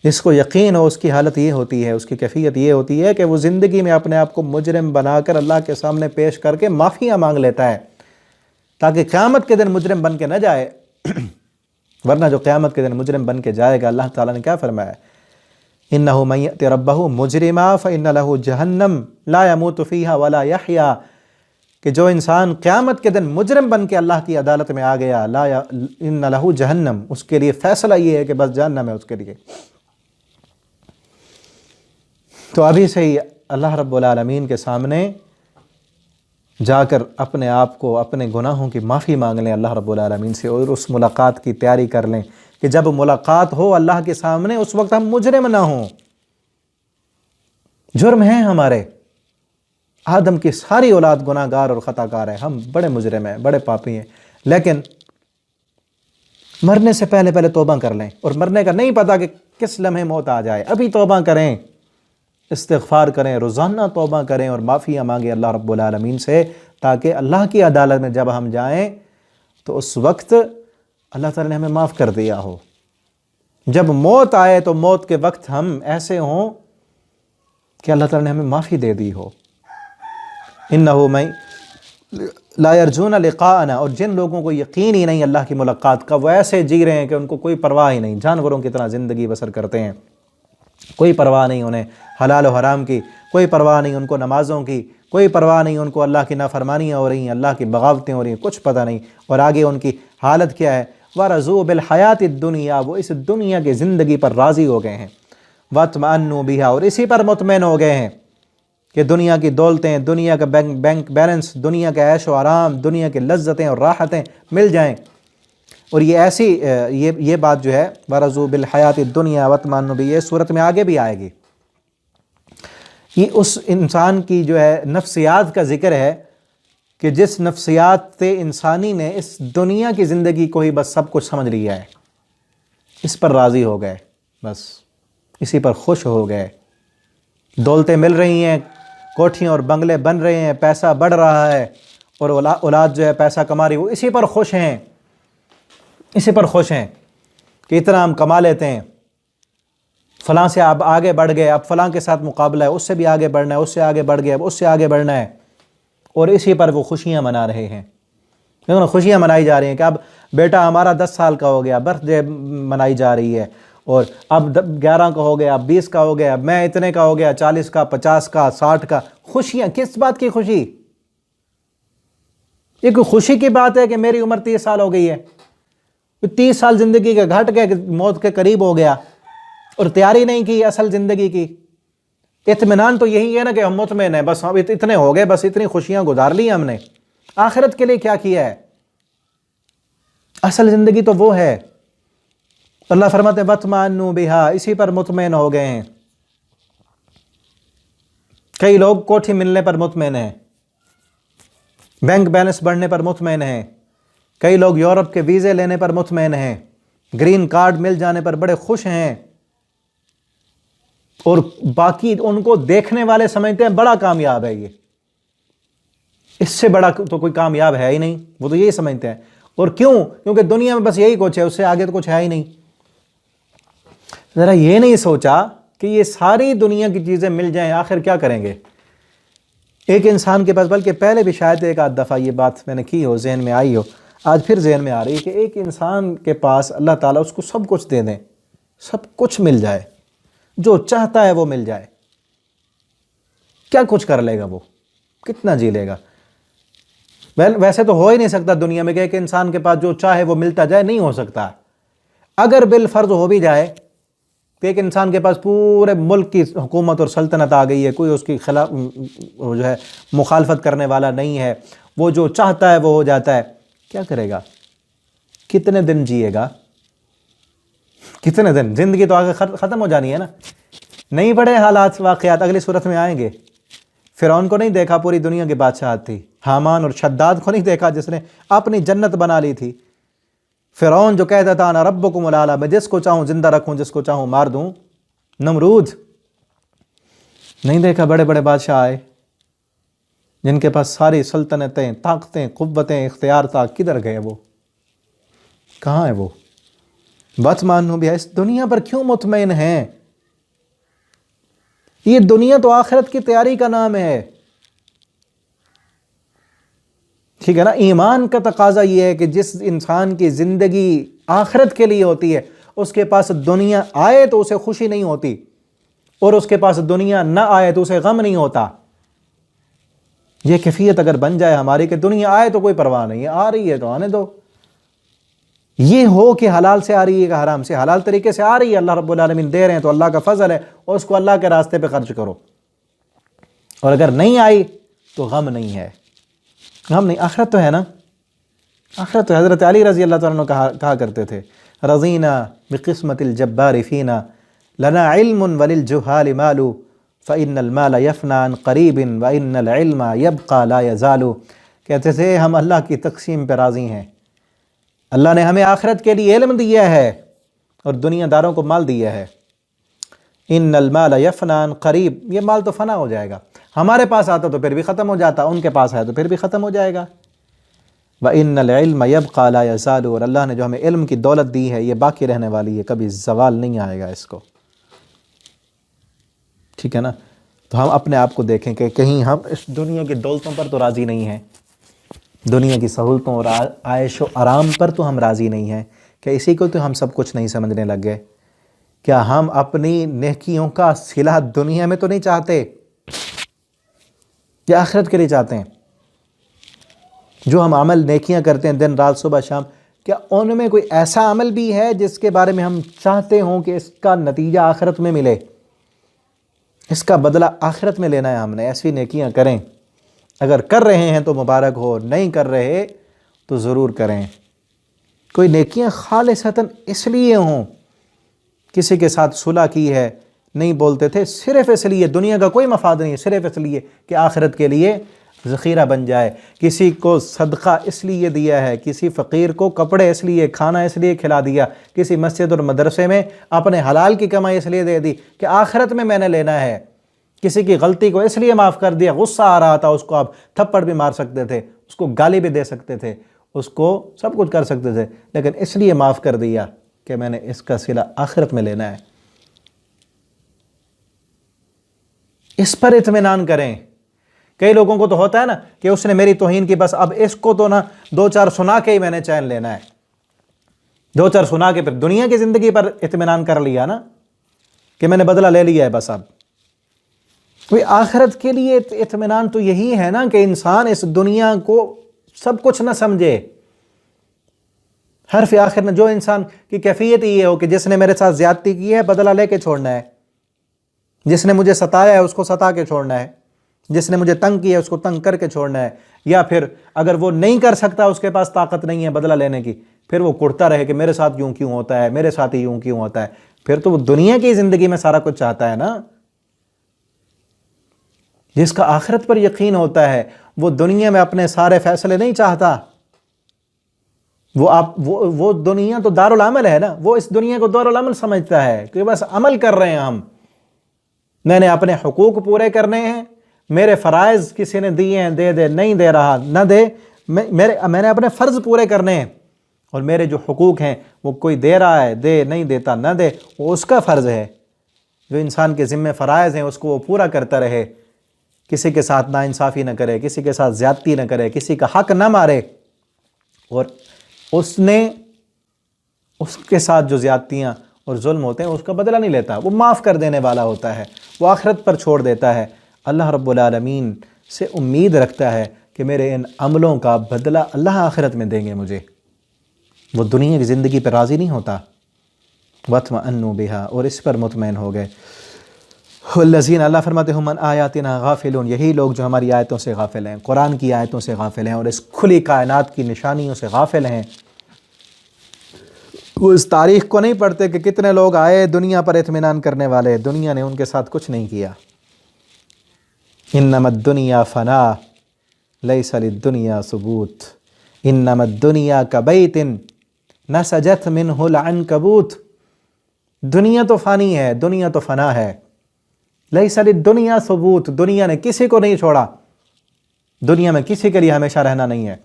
جس کو یقین ہو اس کی حالت یہ ہوتی ہے، اس کی کیفیت یہ ہوتی ہے کہ وہ زندگی میں اپنے آپ کو مجرم بنا کر اللہ کے سامنے پیش کر کے معافیاں مانگ لیتا ہے تاکہ قیامت کے دن مجرم بن کے نہ جائے۔ ورنہ جو قیامت کے دن مجرم بن کے جائے گا، اللہ تعالیٰ نے کیا فرمایا؟ اِنَّهُ مَن يَأْتِ رَبَّهُ مُجْرِمًا فَإِنَّ لَهُ جَهَنَّمَ لَا يَمُوتُ فِيهَا وَلَا يَحْيَا، کہ جو انسان قیامت کے دن مجرم بن کے اللہ کی عدالت میں آ گیا، اِنَّ لَهُ جَهَنَّمَ، اس کے لیے فیصلہ یہ ہے کہ بس جہنم ہے اس کے لیے۔ تو ابھی سے ہی اللہ رب العالمین کے سامنے جا کر اپنے آپ کو، اپنے گناہوں کی معافی مانگ لیں اللہ رب العالمین سے، اور اس ملاقات کی تیاری کر لیں کہ جب ملاقات ہو اللہ کے سامنے اس وقت ہم مجرم نہ ہوں۔ جرم ہیں ہمارے، آدم کی ساری اولاد گناہ گار اور خطا کار ہے، ہم بڑے مجرم ہیں، بڑے پاپی ہیں، لیکن مرنے سے پہلے پہلے توبہ کر لیں، اور مرنے کا نہیں پتا کہ کس لمحے موت آ جائے، ابھی توبہ کریں، استغفار کریں، روزانہ توبہ کریں اور معافیاں مانگیں اللہ رب العالمین سے، تاکہ اللہ کی عدالت میں جب ہم جائیں تو اس وقت اللہ تعالیٰ نے ہمیں معاف کر دیا ہو۔ جب موت آئے تو موت کے وقت ہم ایسے ہوں کہ اللہ تعالیٰ نے ہمیں معافی دے دی ہو۔ انہو من لا یرجون لقاءنا، اور جن لوگوں کو یقین ہی نہیں اللہ کی ملاقات کا، وہ ایسے جی رہے ہیں کہ ان کو کوئی پرواہ ہی نہیں، جانوروں کی طرح زندگی بسر کرتے ہیں، کوئی پرواہ نہیں انہیں حلال و حرام کی، کوئی پرواہ نہیں ان کو نمازوں کی، کوئی پرواہ نہیں ان کو اللہ کی نافرمانیاں ہو رہی ہیں، اللہ کی بغاوتیں ہو رہی ہیں، کچھ پتہ نہیں، اور آگے ان کی حالت کیا ہے، وَرَضُوا بِالْحَيَاةِ الدُّنْيَا، وہ اس دنیا کی زندگی پر راضی ہو گئے ہیں، وَاطْمَأَنُّوا بِهَا، اور اسی پر مطمئن ہو گئے ہیں کہ دنیا کی دولتیں، دنیا کا بینک بیلنس، دنیا کا عیش و آرام، دنیا کی لذتیں اور راحتیں مل جائیں۔ اور یہ ایسی یہ بات جو ہے وَرَضُوا بِالْحَيَاةِ الدُّنْيَا وَاطْمَأَنُّوا بِهَا، یہ صورت میں آگے بھی آئے گی، یہ اس انسان کی جو ہے نفسیات کا ذکر ہے کہ جس نفسیات انسانی نے اس دنیا کی زندگی کو ہی بس سب کچھ سمجھ لیا ہے، اس پر راضی ہو گئے، بس اسی پر خوش ہو گئے، دولتیں مل رہی ہیں، کوٹھیاں اور بنگلے بن رہے ہیں، پیسہ بڑھ رہا ہے، اور اولاد جو ہے پیسہ کما رہی ہے، وہ اسی پر خوش ہیں، اسی پر خوش ہیں کہ اتنا ہم کما لیتے ہیں، فلاں سے اب آگے بڑھ گئے، اب فلاں کے ساتھ مقابلہ ہے، اس سے بھی آگے بڑھنا ہے، اس سے آگے بڑھ گئے، اب اس سے آگے بڑھنا ہے، اور اسی پر وہ خوشیاں منا رہے ہیں، خوشیاں منائی جا رہی ہیں کہ اب بیٹا ہمارا 10 سال کا ہو گیا، برتھ ڈے منائی جا رہی ہے، اور اب 11 کا ہو گیا، اب 20 کا ہو گیا، اب میں اتنے کا ہو گیا، 40 کا، 50 کا، 60 کا، خوشیاں، کس بات کی خوشی؟ یہ کوئی خوشی کی بات ہے کہ میری عمر 30 سال ہو گئی ہے، 30 سال زندگی کے گھٹ گئے، موت کے قریب ہو گیا، اور تیاری نہیں کی اصل زندگی کی۔ اطمینان تو یہی ہے نا کہ ہم مطمئن ہیں، بس اتنے ہو گئے، بس اتنی خوشیاں گزار لی ہم نے، آخرت کے لیے کیا کیا ہے؟ اصل زندگی تو وہ ہے۔ اللہ فرماتے ہیں وَاطْمَأَنُّوا بِهَا، اسی پر مطمئن ہو گئے ہیں۔ کئی لوگ کوٹھی ملنے پر مطمئن ہیں، بینک بیلنس بڑھنے پر مطمئن ہیں، کئی لوگ یورپ کے ویزے لینے پر مطمئن ہیں، گرین کارڈ مل جانے پر بڑے خوش ہیں، اور باقی ان کو دیکھنے والے سمجھتے ہیں بڑا کامیاب ہے، یہ اس سے بڑا تو کوئی کامیاب ہے ہی نہیں، وہ تو یہی سمجھتے ہیں۔ اور کیوں؟ کیونکہ دنیا میں بس یہی کچھ ہے، اس سے آگے تو کچھ ہے ہی نہیں۔ ذرا یہ نہیں سوچا کہ یہ ساری دنیا کی چیزیں مل جائیں، آخر کیا کریں گے؟ ایک انسان کے پاس، بلکہ پہلے بھی شاید ایک آدھ دفعہ یہ بات میں نے کی ہو، ذہن میں آئی ہو، آج پھر ذہن میں آ رہی ہے کہ ایک انسان کے پاس اللہ تعالیٰ اس کو سب کچھ دے دیں، سب کچھ مل جائے، جو چاہتا ہے وہ مل جائے، کیا کچھ کر لے گا وہ؟ کتنا جی لے گا؟ ویسے تو ہو ہی نہیں سکتا دنیا میں کہ ایک انسان کے پاس جو چاہے وہ ملتا جائے، نہیں ہو سکتا۔ اگر بالفرض ہو بھی جائے کہ ایک انسان کے پاس پورے ملک کی حکومت اور سلطنت آ گئی ہے، کوئی اس کی خلاف جو ہے مخالفت کرنے والا نہیں ہے، وہ جو چاہتا ہے وہ ہو جاتا ہے، کیا کرے گا؟ کتنے دن جیے گا؟ کتنے دن؟ زندگی تو آگے ختم ہو جانی ہے نا۔ نہیں بڑے حالات واقعات اگلی صورت میں آئیں گے۔ فرعون کو نہیں دیکھا پوری دنیا کی بادشاہت تھی، حامان اور شداد کو نہیں دیکھا جس نے اپنی جنت بنا لی تھی، فرعون جو کہتا تھا انا ربکم الاعلی، میں جس کو چاہوں زندہ رکھوں، جس کو چاہوں مار دوں، نمرود نہیں دیکھا، بڑے بڑے بادشاہ آئے جن کے پاس ساری سلطنتیں، طاقتیں، قوتیں، اختیار تھا، کدھر گئے وہ؟ کہاں ہے وہ؟ وَاطْمَأَنُّوا بِهَا، اس دنیا پر کیوں مطمئن ہیں؟ یہ دنیا تو آخرت کی تیاری کا نام ہے، ٹھیک ہے نا؟ ایمان کا تقاضا یہ ہے کہ جس انسان کی زندگی آخرت کے لیے ہوتی ہے، اس کے پاس دنیا آئے تو اسے خوشی نہیں ہوتی، اور اس کے پاس دنیا نہ آئے تو اسے غم نہیں ہوتا۔ یہ کیفیت اگر بن جائے ہماری کہ دنیا آئے تو کوئی پرواہ نہیں ہے، آ رہی ہے تو آنے دو، یہ ہو کہ حلال سے آ رہی ہے کہ حرام سے، حلال طریقے سے آ رہی ہے، اللہ رب العالمین دے رہے ہیں تو اللہ کا فضل ہے، اور اس کو اللہ کے راستے پہ خرچ کرو، اور اگر نہیں آئی تو غم نہیں ہے، غم نہیں، آخرت تو ہے نا، آخرت تو۔ حضرت علی رضی اللہ تعالیٰ عنہ کہا کرتے تھے رضینا بقسمت الجبار فینا لنا علم وللجہال مال فَإِنَّ الْمَالَ يَفْنَى عَنْ قَرِيبٍ وَإِنَّ الْعِلْمَ يَبْقَى لَا يَزَالُ۔ کہتے تھے ہم اللہ کی تقسیم پہ راضی ہیں، اللہ نے ہمیں آخرت کے لیے علم دیا ہے اور دنیا داروں کو مال دیا ہے۔ ان المال یفنی عن قریب، یہ مال تو فنا ہو جائے گا، ہمارے پاس آتا تو پھر بھی ختم ہو جاتا، ان کے پاس ہے تو پھر بھی ختم ہو جائے گا۔ وَإِنَّ الْعِلْمَ يَبْقَى لَا يَزَالُ، اور اللہ نے جو ہمیں علم کی دولت دی ہے یہ باقی رہنے والی ہے، کبھی زوال نہیں آئے گا اس کو، ٹھیک ہے نا؟ تو ہم اپنے آپ کو دیکھیں کہ کہیں ہم اس دنیا کی دولتوں پر تو راضی نہیں ہیں، دنیا کی سہولتوں اور عائش و آرام پر تو ہم راضی نہیں ہیں، کہ اسی کو تو ہم سب کچھ نہیں سمجھنے لگ گئے؟ کیا ہم اپنی نیکیوں کا صلہ دنیا میں تو نہیں چاہتے یا آخرت کے لیے چاہتے ہیں؟ جو ہم عمل نیکیاں کرتے ہیں دن رات صبح شام، کیا ان میں کوئی ایسا عمل بھی ہے جس کے بارے میں ہم چاہتے ہوں کہ اس کا نتیجہ آخرت میں ملے، اس کا بدلہ آخرت میں لینا ہے ہم نے؟ ایسی نیکیاں کریں، اگر کر رہے ہیں تو مبارک ہو، نہیں کر رہے تو ضرور کریں۔ کوئی نیکیاں خالصتاً اس لیے ہوں، کسی کے ساتھ صلح کی ہے، نہیں بولتے تھے، صرف اس لیے، دنیا کا کوئی مفاد نہیں، صرف اس لیے کہ آخرت کے لیے ذخیرہ بن جائے۔ کسی کو صدقہ اس لیے دیا ہے، کسی فقیر کو کپڑے اس لیے، کھانا اس لیے کھلا دیا، کسی مسجد اور مدرسے میں اپنے حلال کی کمائی اس لیے دے دی کہ آخرت میں نے لینا ہے۔ کسی کی غلطی کو اس لیے معاف کر دیا، غصہ آ رہا تھا اس کو، آپ تھپڑ بھی مار سکتے تھے، اس کو گالی بھی دے سکتے تھے، اس کو سب کچھ کر سکتے تھے، لیکن اس لیے معاف کر دیا کہ میں نے اس کا صلہ آخرت میں لینا ہے۔ اس پر اطمینان کریں۔ کئی لوگوں کو تو ہوتا ہے نا کہ اس نے میری توہین کی، بس اب اس کو تو نا دو چار سنا کے ہی میں نے چین لینا ہے، دو چار سنا کے پھر دنیا کی زندگی پر اطمینان کر لیا نا کہ میں نے بدلہ لے لیا ہے بس۔ اب کوئی آخرت کے لیے اطمینان تو یہی ہے نا کہ انسان اس دنیا کو سب کچھ نہ سمجھے، حرف آخر میں جو انسان کی کیفیت یہ ہو کہ جس نے میرے ساتھ زیادتی کی ہے بدلہ لے کے چھوڑنا ہے، جس نے مجھے ستایا ہے اس کو ستا کے چھوڑنا ہے، جس نے مجھے تنگ کیا ہے اس کو تنگ کر کے چھوڑنا ہے، یا پھر اگر وہ نہیں کر سکتا، اس کے پاس طاقت نہیں ہے بدلہ لینے کی، پھر وہ کڑتا رہے کہ میرے ساتھ یوں کیوں ہوتا ہے، میرے ساتھ ہی یوں کیوں ہوتا ہے، پھر تو وہ دنیا کی زندگی میں سارا کچھ چاہتا ہے نا۔ جس کا آخرت پر یقین ہوتا ہے وہ دنیا میں اپنے سارے فیصلے نہیں چاہتا، وہ دنیا تو دارالعمل ہے نا، وہ اس دنیا کو دارالعمل سمجھتا ہے کہ بس عمل کر رہے ہیں ہم، میں نے اپنے حقوق پورے کرنے ہیں، میرے فرائض کسی نے دیے ہیں دے دے، نہیں دے رہا نہ دے، میں نے اپنے فرض پورے کرنے ہیں، اور میرے جو حقوق ہیں وہ کوئی دے رہا ہے دے، نہیں دیتا نہ دے، وہ اس کا فرض ہے۔ جو انسان کے ذمہ فرائض ہیں اس کو وہ پورا کرتا رہے، کسی کے ساتھ ناانصافی نہ کرے، کسی کے ساتھ زیادتی نہ کرے، کسی کا حق نہ مارے، اور اس کے ساتھ جو زیادتیاں اور ظلم ہوتے ہیں اس کا بدلہ نہیں لیتا، وہ معاف کر دینے والا ہوتا ہے، وہ آخرت پر چھوڑ دیتا ہے۔ اللہ رب العالمین سے امید رکھتا ہے کہ میرے ان عملوں کا بدلہ اللہ آخرت میں دیں گے مجھے، وہ دنیا کی زندگی پر راضی نہیں ہوتا۔ وَاطْمَأَنُّوا بِهَا، اور اس پر مطمئن ہو گئے۔ الذین، اللہ فرماتے ہیں، من آیاتنا غافلون، یہی لوگ جو ہماری آیتوں سے غافل ہیں، قرآن کی آیتوں سے غافل ہیں، اور اس کھلی کائنات کی نشانیوں سے غافل ہیں۔ وہ اس تاریخ کو نہیں پڑھتے کہ کتنے لوگ آئے دنیا پر اطمینان کرنے والے، دنیا نے ان کے ساتھ کچھ نہیں کیا۔ انما الدنیا فنا لیس للدنیا ثبوت، انما الدنیا کبیت نسجت منہ العنکبوت، دنیا تو فانی ہے، دنیا تو فنا ہے۔ لیس للدنیا ثبوت، دنیا نے کسی کو نہیں چھوڑا، دنیا میں کسی کے لیے ہمیشہ رہنا نہیں ہے۔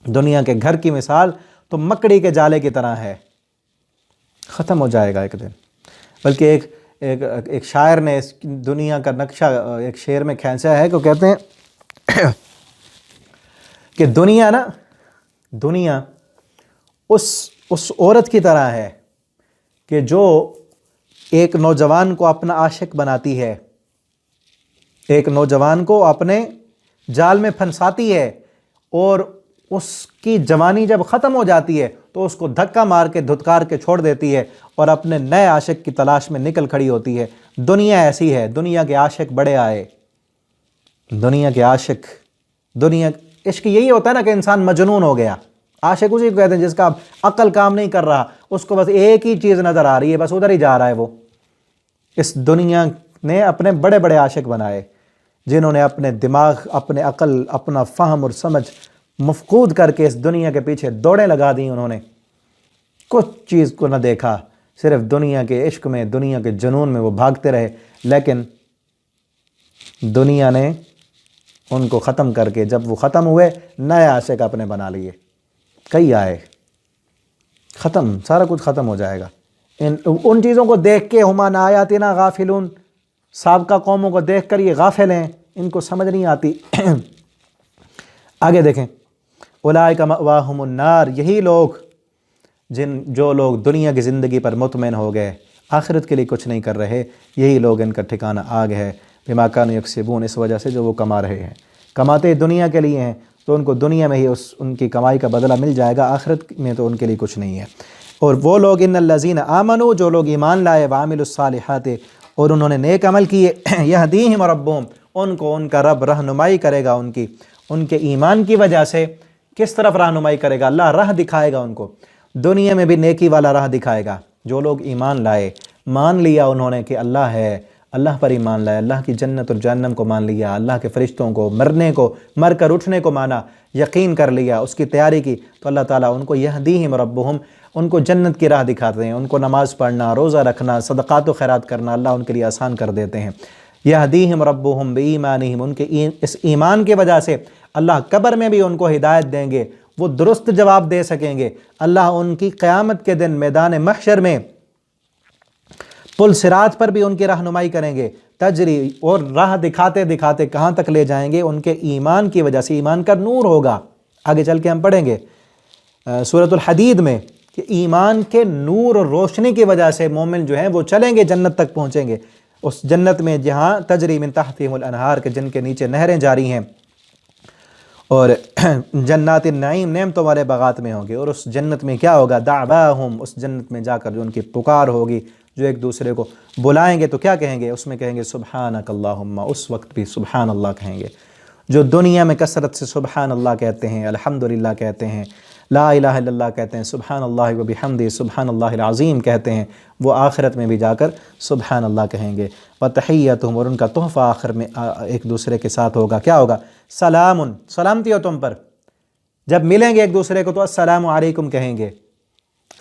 دنیا کے گھر کی مثال تو مکڑی کے جالے کی طرح ہے، ختم ہو جائے گا ایک دن۔ بلکہ ایک شاعر نے اس دنیا کا نقشہ ایک شعر میں کھینچا ہے کہ کہتے ہیں کہ دنیا اس عورت کی طرح ہے کہ جو ایک نوجوان کو اپنا عاشق بناتی ہے، ایک نوجوان کو اپنے جال میں پھنساتی ہے، اور اس کی جوانی جب ختم ہو جاتی ہے تو اس کو دھکا مار کے دھتکار کے چھوڑ دیتی ہے اور اپنے نئے عاشق کی تلاش میں نکل کھڑی ہوتی ہے۔ دنیا ایسی ہے، دنیا کے عاشق بڑے آئے، دنیا کے عاشق، عشق یہی ہوتا ہے نا کہ انسان مجنون ہو گیا۔ عاشق اسی کو کہتے ہیں جس کا عقل کام نہیں کر رہا، اس کو بس ایک ہی چیز نظر آ رہی ہے، بس ادھر ہی جا رہا ہے وہ۔ اس دنیا نے اپنے بڑے بڑے عاشق بنائے، جنہوں نے اپنے دماغ، اپنے عقل، اپنا فہم اور سمجھ مفقود کر کے اس دنیا کے پیچھے دوڑیں لگا دیں، انہوں نے کچھ چیز کو نہ دیکھا، صرف دنیا کے عشق میں، دنیا کے جنون میں وہ بھاگتے رہے، لیکن دنیا نے ان کو ختم کر کے جب وہ ختم ہوئے، نئے عاشق اپنے بنا لیے، کئی آئے، ختم، سارا کچھ ختم ہو جائے گا۔ ان چیزوں کو دیکھ کے ہم عن آیاتنا غافلون، سابقہ قوموں کو دیکھ کر یہ غافل ہیں، ان کو سمجھ نہیں آتی۔ آگے دیکھیں، اولئک مأواہم النار، یہی لوگ جو لوگ دنیا کی زندگی پر مطمئن ہو گئے، آخرت کے لیے کچھ نہیں کر رہے، یہی لوگ ان کا ٹھکانہ آگ ہے، بما کانوا یکسبون، اس وجہ سے جو وہ کما رہے ہیں، کماتے دنیا کے لیے ہیں تو ان کو دنیا میں ہی ان کی کمائی کا بدلہ مل جائے گا، آخرت میں تو ان کے لیے کچھ نہیں ہے۔ اور وہ لوگ ان الذین آمنوا، جو لوگ ایمان لائے، وعملوا الصالحات، اور انہوں نے نیک عمل کیے، یہدیہم ربہم، ان کو ان کا رب رہنمائی کرے گا، ان کے ایمان کی وجہ سے کس طرف رہنمائی کرے گا؟ اللہ راہ دکھائے گا ان کو، دنیا میں بھی نیکی والا راہ دکھائے گا۔ جو لوگ ایمان لائے، مان لیا انہوں نے کہ اللہ ہے، اللہ پر ایمان لائے، اللہ کی جنت اور جہنم کو مان لیا، اللہ کے فرشتوں کو، مرنے کو، مر کر اٹھنے کو مانا، یقین کر لیا، اس کی تیاری کی، تو اللہ تعالیٰ ان کو یہدیہم ربہم، ان کو جنت کی راہ دکھاتے ہیں، ان کو نماز پڑھنا، روزہ رکھنا، صدقات و خیرات کرنا اللہ ان کے لیے آسان کر دیتے ہیں۔ یہدیہم ربہم بایمانہم، ان کے اس ایمان کی وجہ سے اللہ قبر میں بھی ان کو ہدایت دیں گے، وہ درست جواب دے سکیں گے، اللہ ان کی قیامت کے دن میدان محشر میں پل صراط پر بھی ان کی رہنمائی کریں گے، تجری، اور راہ دکھاتے دکھاتے کہاں تک لے جائیں گے؟ ان کے ایمان کی وجہ سے، ایمان کا نور ہوگا۔ آگے چل کے ہم پڑھیں گے سورۃ الحدید میں کہ ایمان کے نور اور روشنی کی وجہ سے مومن جو ہیں وہ چلیں گے، جنت تک پہنچیں گے، اس جنت میں جہاں تجری من تحتہم الانہار، کے جن کے نیچے نہریں جاری ہیں، اور جنات النعیم، نعمتوں والے باغات میں ہوں گے۔ اور اس جنت میں کیا ہوگا؟ دعواہم، اس جنت میں جا کر جو ان کی پکار ہوگی، جو ایک دوسرے کو بلائیں گے تو کیا کہیں گے؟ اس میں کہیں گے سبحانک اللہم، اس وقت بھی سبحان اللہ کہیں گے۔ جو دنیا میں کثرت سے سبحان اللہ کہتے ہیں، الحمدللہ کہتے ہیں، لا الہ الا اللہ کہتے ہیں، سبحان اللہ و بحمدہ، سبحان اللہ العظیم کہتے ہیں، وہ آخرت میں بھی جا کر سبحان اللہ کہیں گے۔ وتحیتہم، اور ان کا تحفہ آخر میں ایک دوسرے کے ساتھ ہوگا، کیا ہوگا؟ سلام، سلامتی ہو تم پر۔ جب ملیں گے ایک دوسرے کو تو السلام علیکم کہیں گے،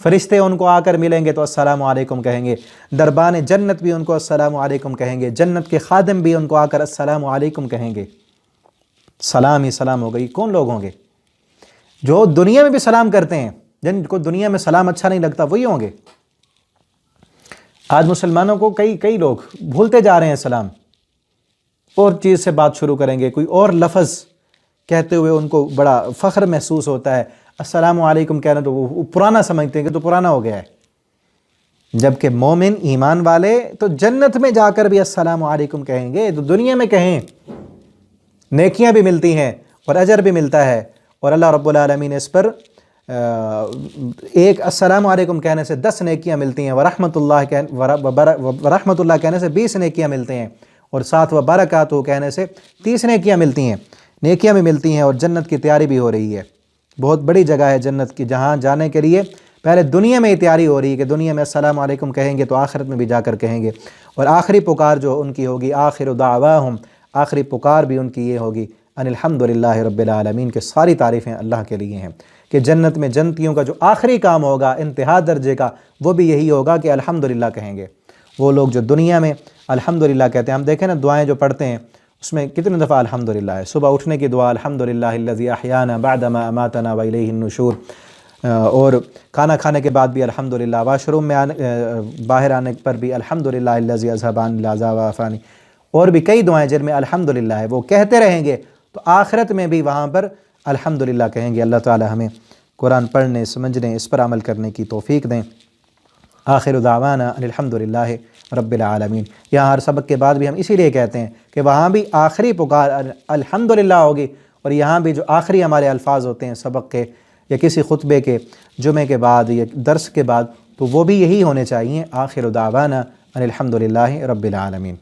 فرشتے ان کو آ کر ملیں گے تو السلام علیکم کہیں گے، دربان جنت بھی ان کو السلام علیکم کہیں گے، جنت کے خادم بھی ان کو آ کر السلام علیکم کہیں گے۔ سلام ہی سلام ہو گئی۔ کون لوگ ہوں گے؟ جو دنیا میں بھی سلام کرتے ہیں، جن کو دنیا میں سلام اچھا نہیں لگتا، وہی ہوں گے۔ آج مسلمانوں کو کئی لوگ بھولتے جا رہے ہیں سلام، اور چیز سے بات شروع کریں گے، کوئی اور لفظ کہتے ہوئے ان کو بڑا فخر محسوس ہوتا ہے، السلام علیکم کہنا تو وہ پرانا سمجھتے ہیں کہ تو پرانا ہو گیا ہے، جبکہ مومن ایمان والے تو جنت میں جا کر بھی السلام علیکم کہیں گے، تو دنیا میں کہیں، نیکیاں بھی ملتی ہیں اور اجر بھی ملتا ہے، اور اللہ رب العالمین اس پر ایک السلام علیکم کہنے سے 10 نیکیاں ملتی ہیں، ورحمۃ اللہ کہنے سے 20 نیکیاں ملتی ہیں، اور ساتھ وبرکاتہ کہنے سے 30 نیکیاں ملتی ہیں، نیکیاں بھی ملتی ہیں، اور جنت کی تیاری بھی ہو رہی ہے۔ بہت بڑی جگہ ہے جنت کی، جہاں جانے کے لیے پہلے دنیا میں ہی تیاری ہو رہی ہے کہ دنیا میں السلام علیکم کہیں گے تو آخرت میں بھی جا کر کہیں گے، اور آخری پکار جو ان کی ہوگی، آخر دعواہم، آخری پکار بھی ان کی یہ ہوگی ان الحمدللہ رب العالمین، کے ساری تعریفیں اللہ کے لیے ہیں، کہ جنت میں جنتیوں کا جو آخری کام ہوگا انتہا درجے کا، وہ بھی یہی ہوگا کہ الحمدللہ کہیں گے۔ وہ لوگ جو دنیا میں الحمدللہ کہتے ہیں، ہم دیکھیں نا دعائیں جو پڑھتے ہیں اس میں کتنے دفعہ الحمدللہ ہے۔ صبح اٹھنے کی دعا الحمدللہ الذی احیانا بعدما اماتنا والیہ النشور، اور کھانا کھانے کے بعد بھی الحمدللہ، واش روم میں باہر آنے پر بھی الحمدللہ الذی اذھب عنی الاذی وعافانی، اور بھی کئی دعائیں جن میں الحمدللہ ہے، وہ کہتے رہیں گے تو آخرت میں بھی وہاں پر الحمدللہ کہیں گے۔ اللہ تعالی ہمیں قرآن پڑھنے، سمجھنے، اس پر عمل کرنے کی توفیق دیں۔ آخر دعوانا ان الحمدللہ رب العالمین۔ یہاں ہر سبق کے بعد بھی ہم اسی لیے کہتے ہیں کہ وہاں بھی آخری پکار الحمدللہ ہوگی، اور یہاں بھی جو آخری ہمارے الفاظ ہوتے ہیں سبق کے، یا کسی خطبے کے، جمعے کے بعد یا درس کے بعد، تو وہ بھی یہی ہونے چاہیے، آخر دعوانا ان الحمدللہ رب العالمین۔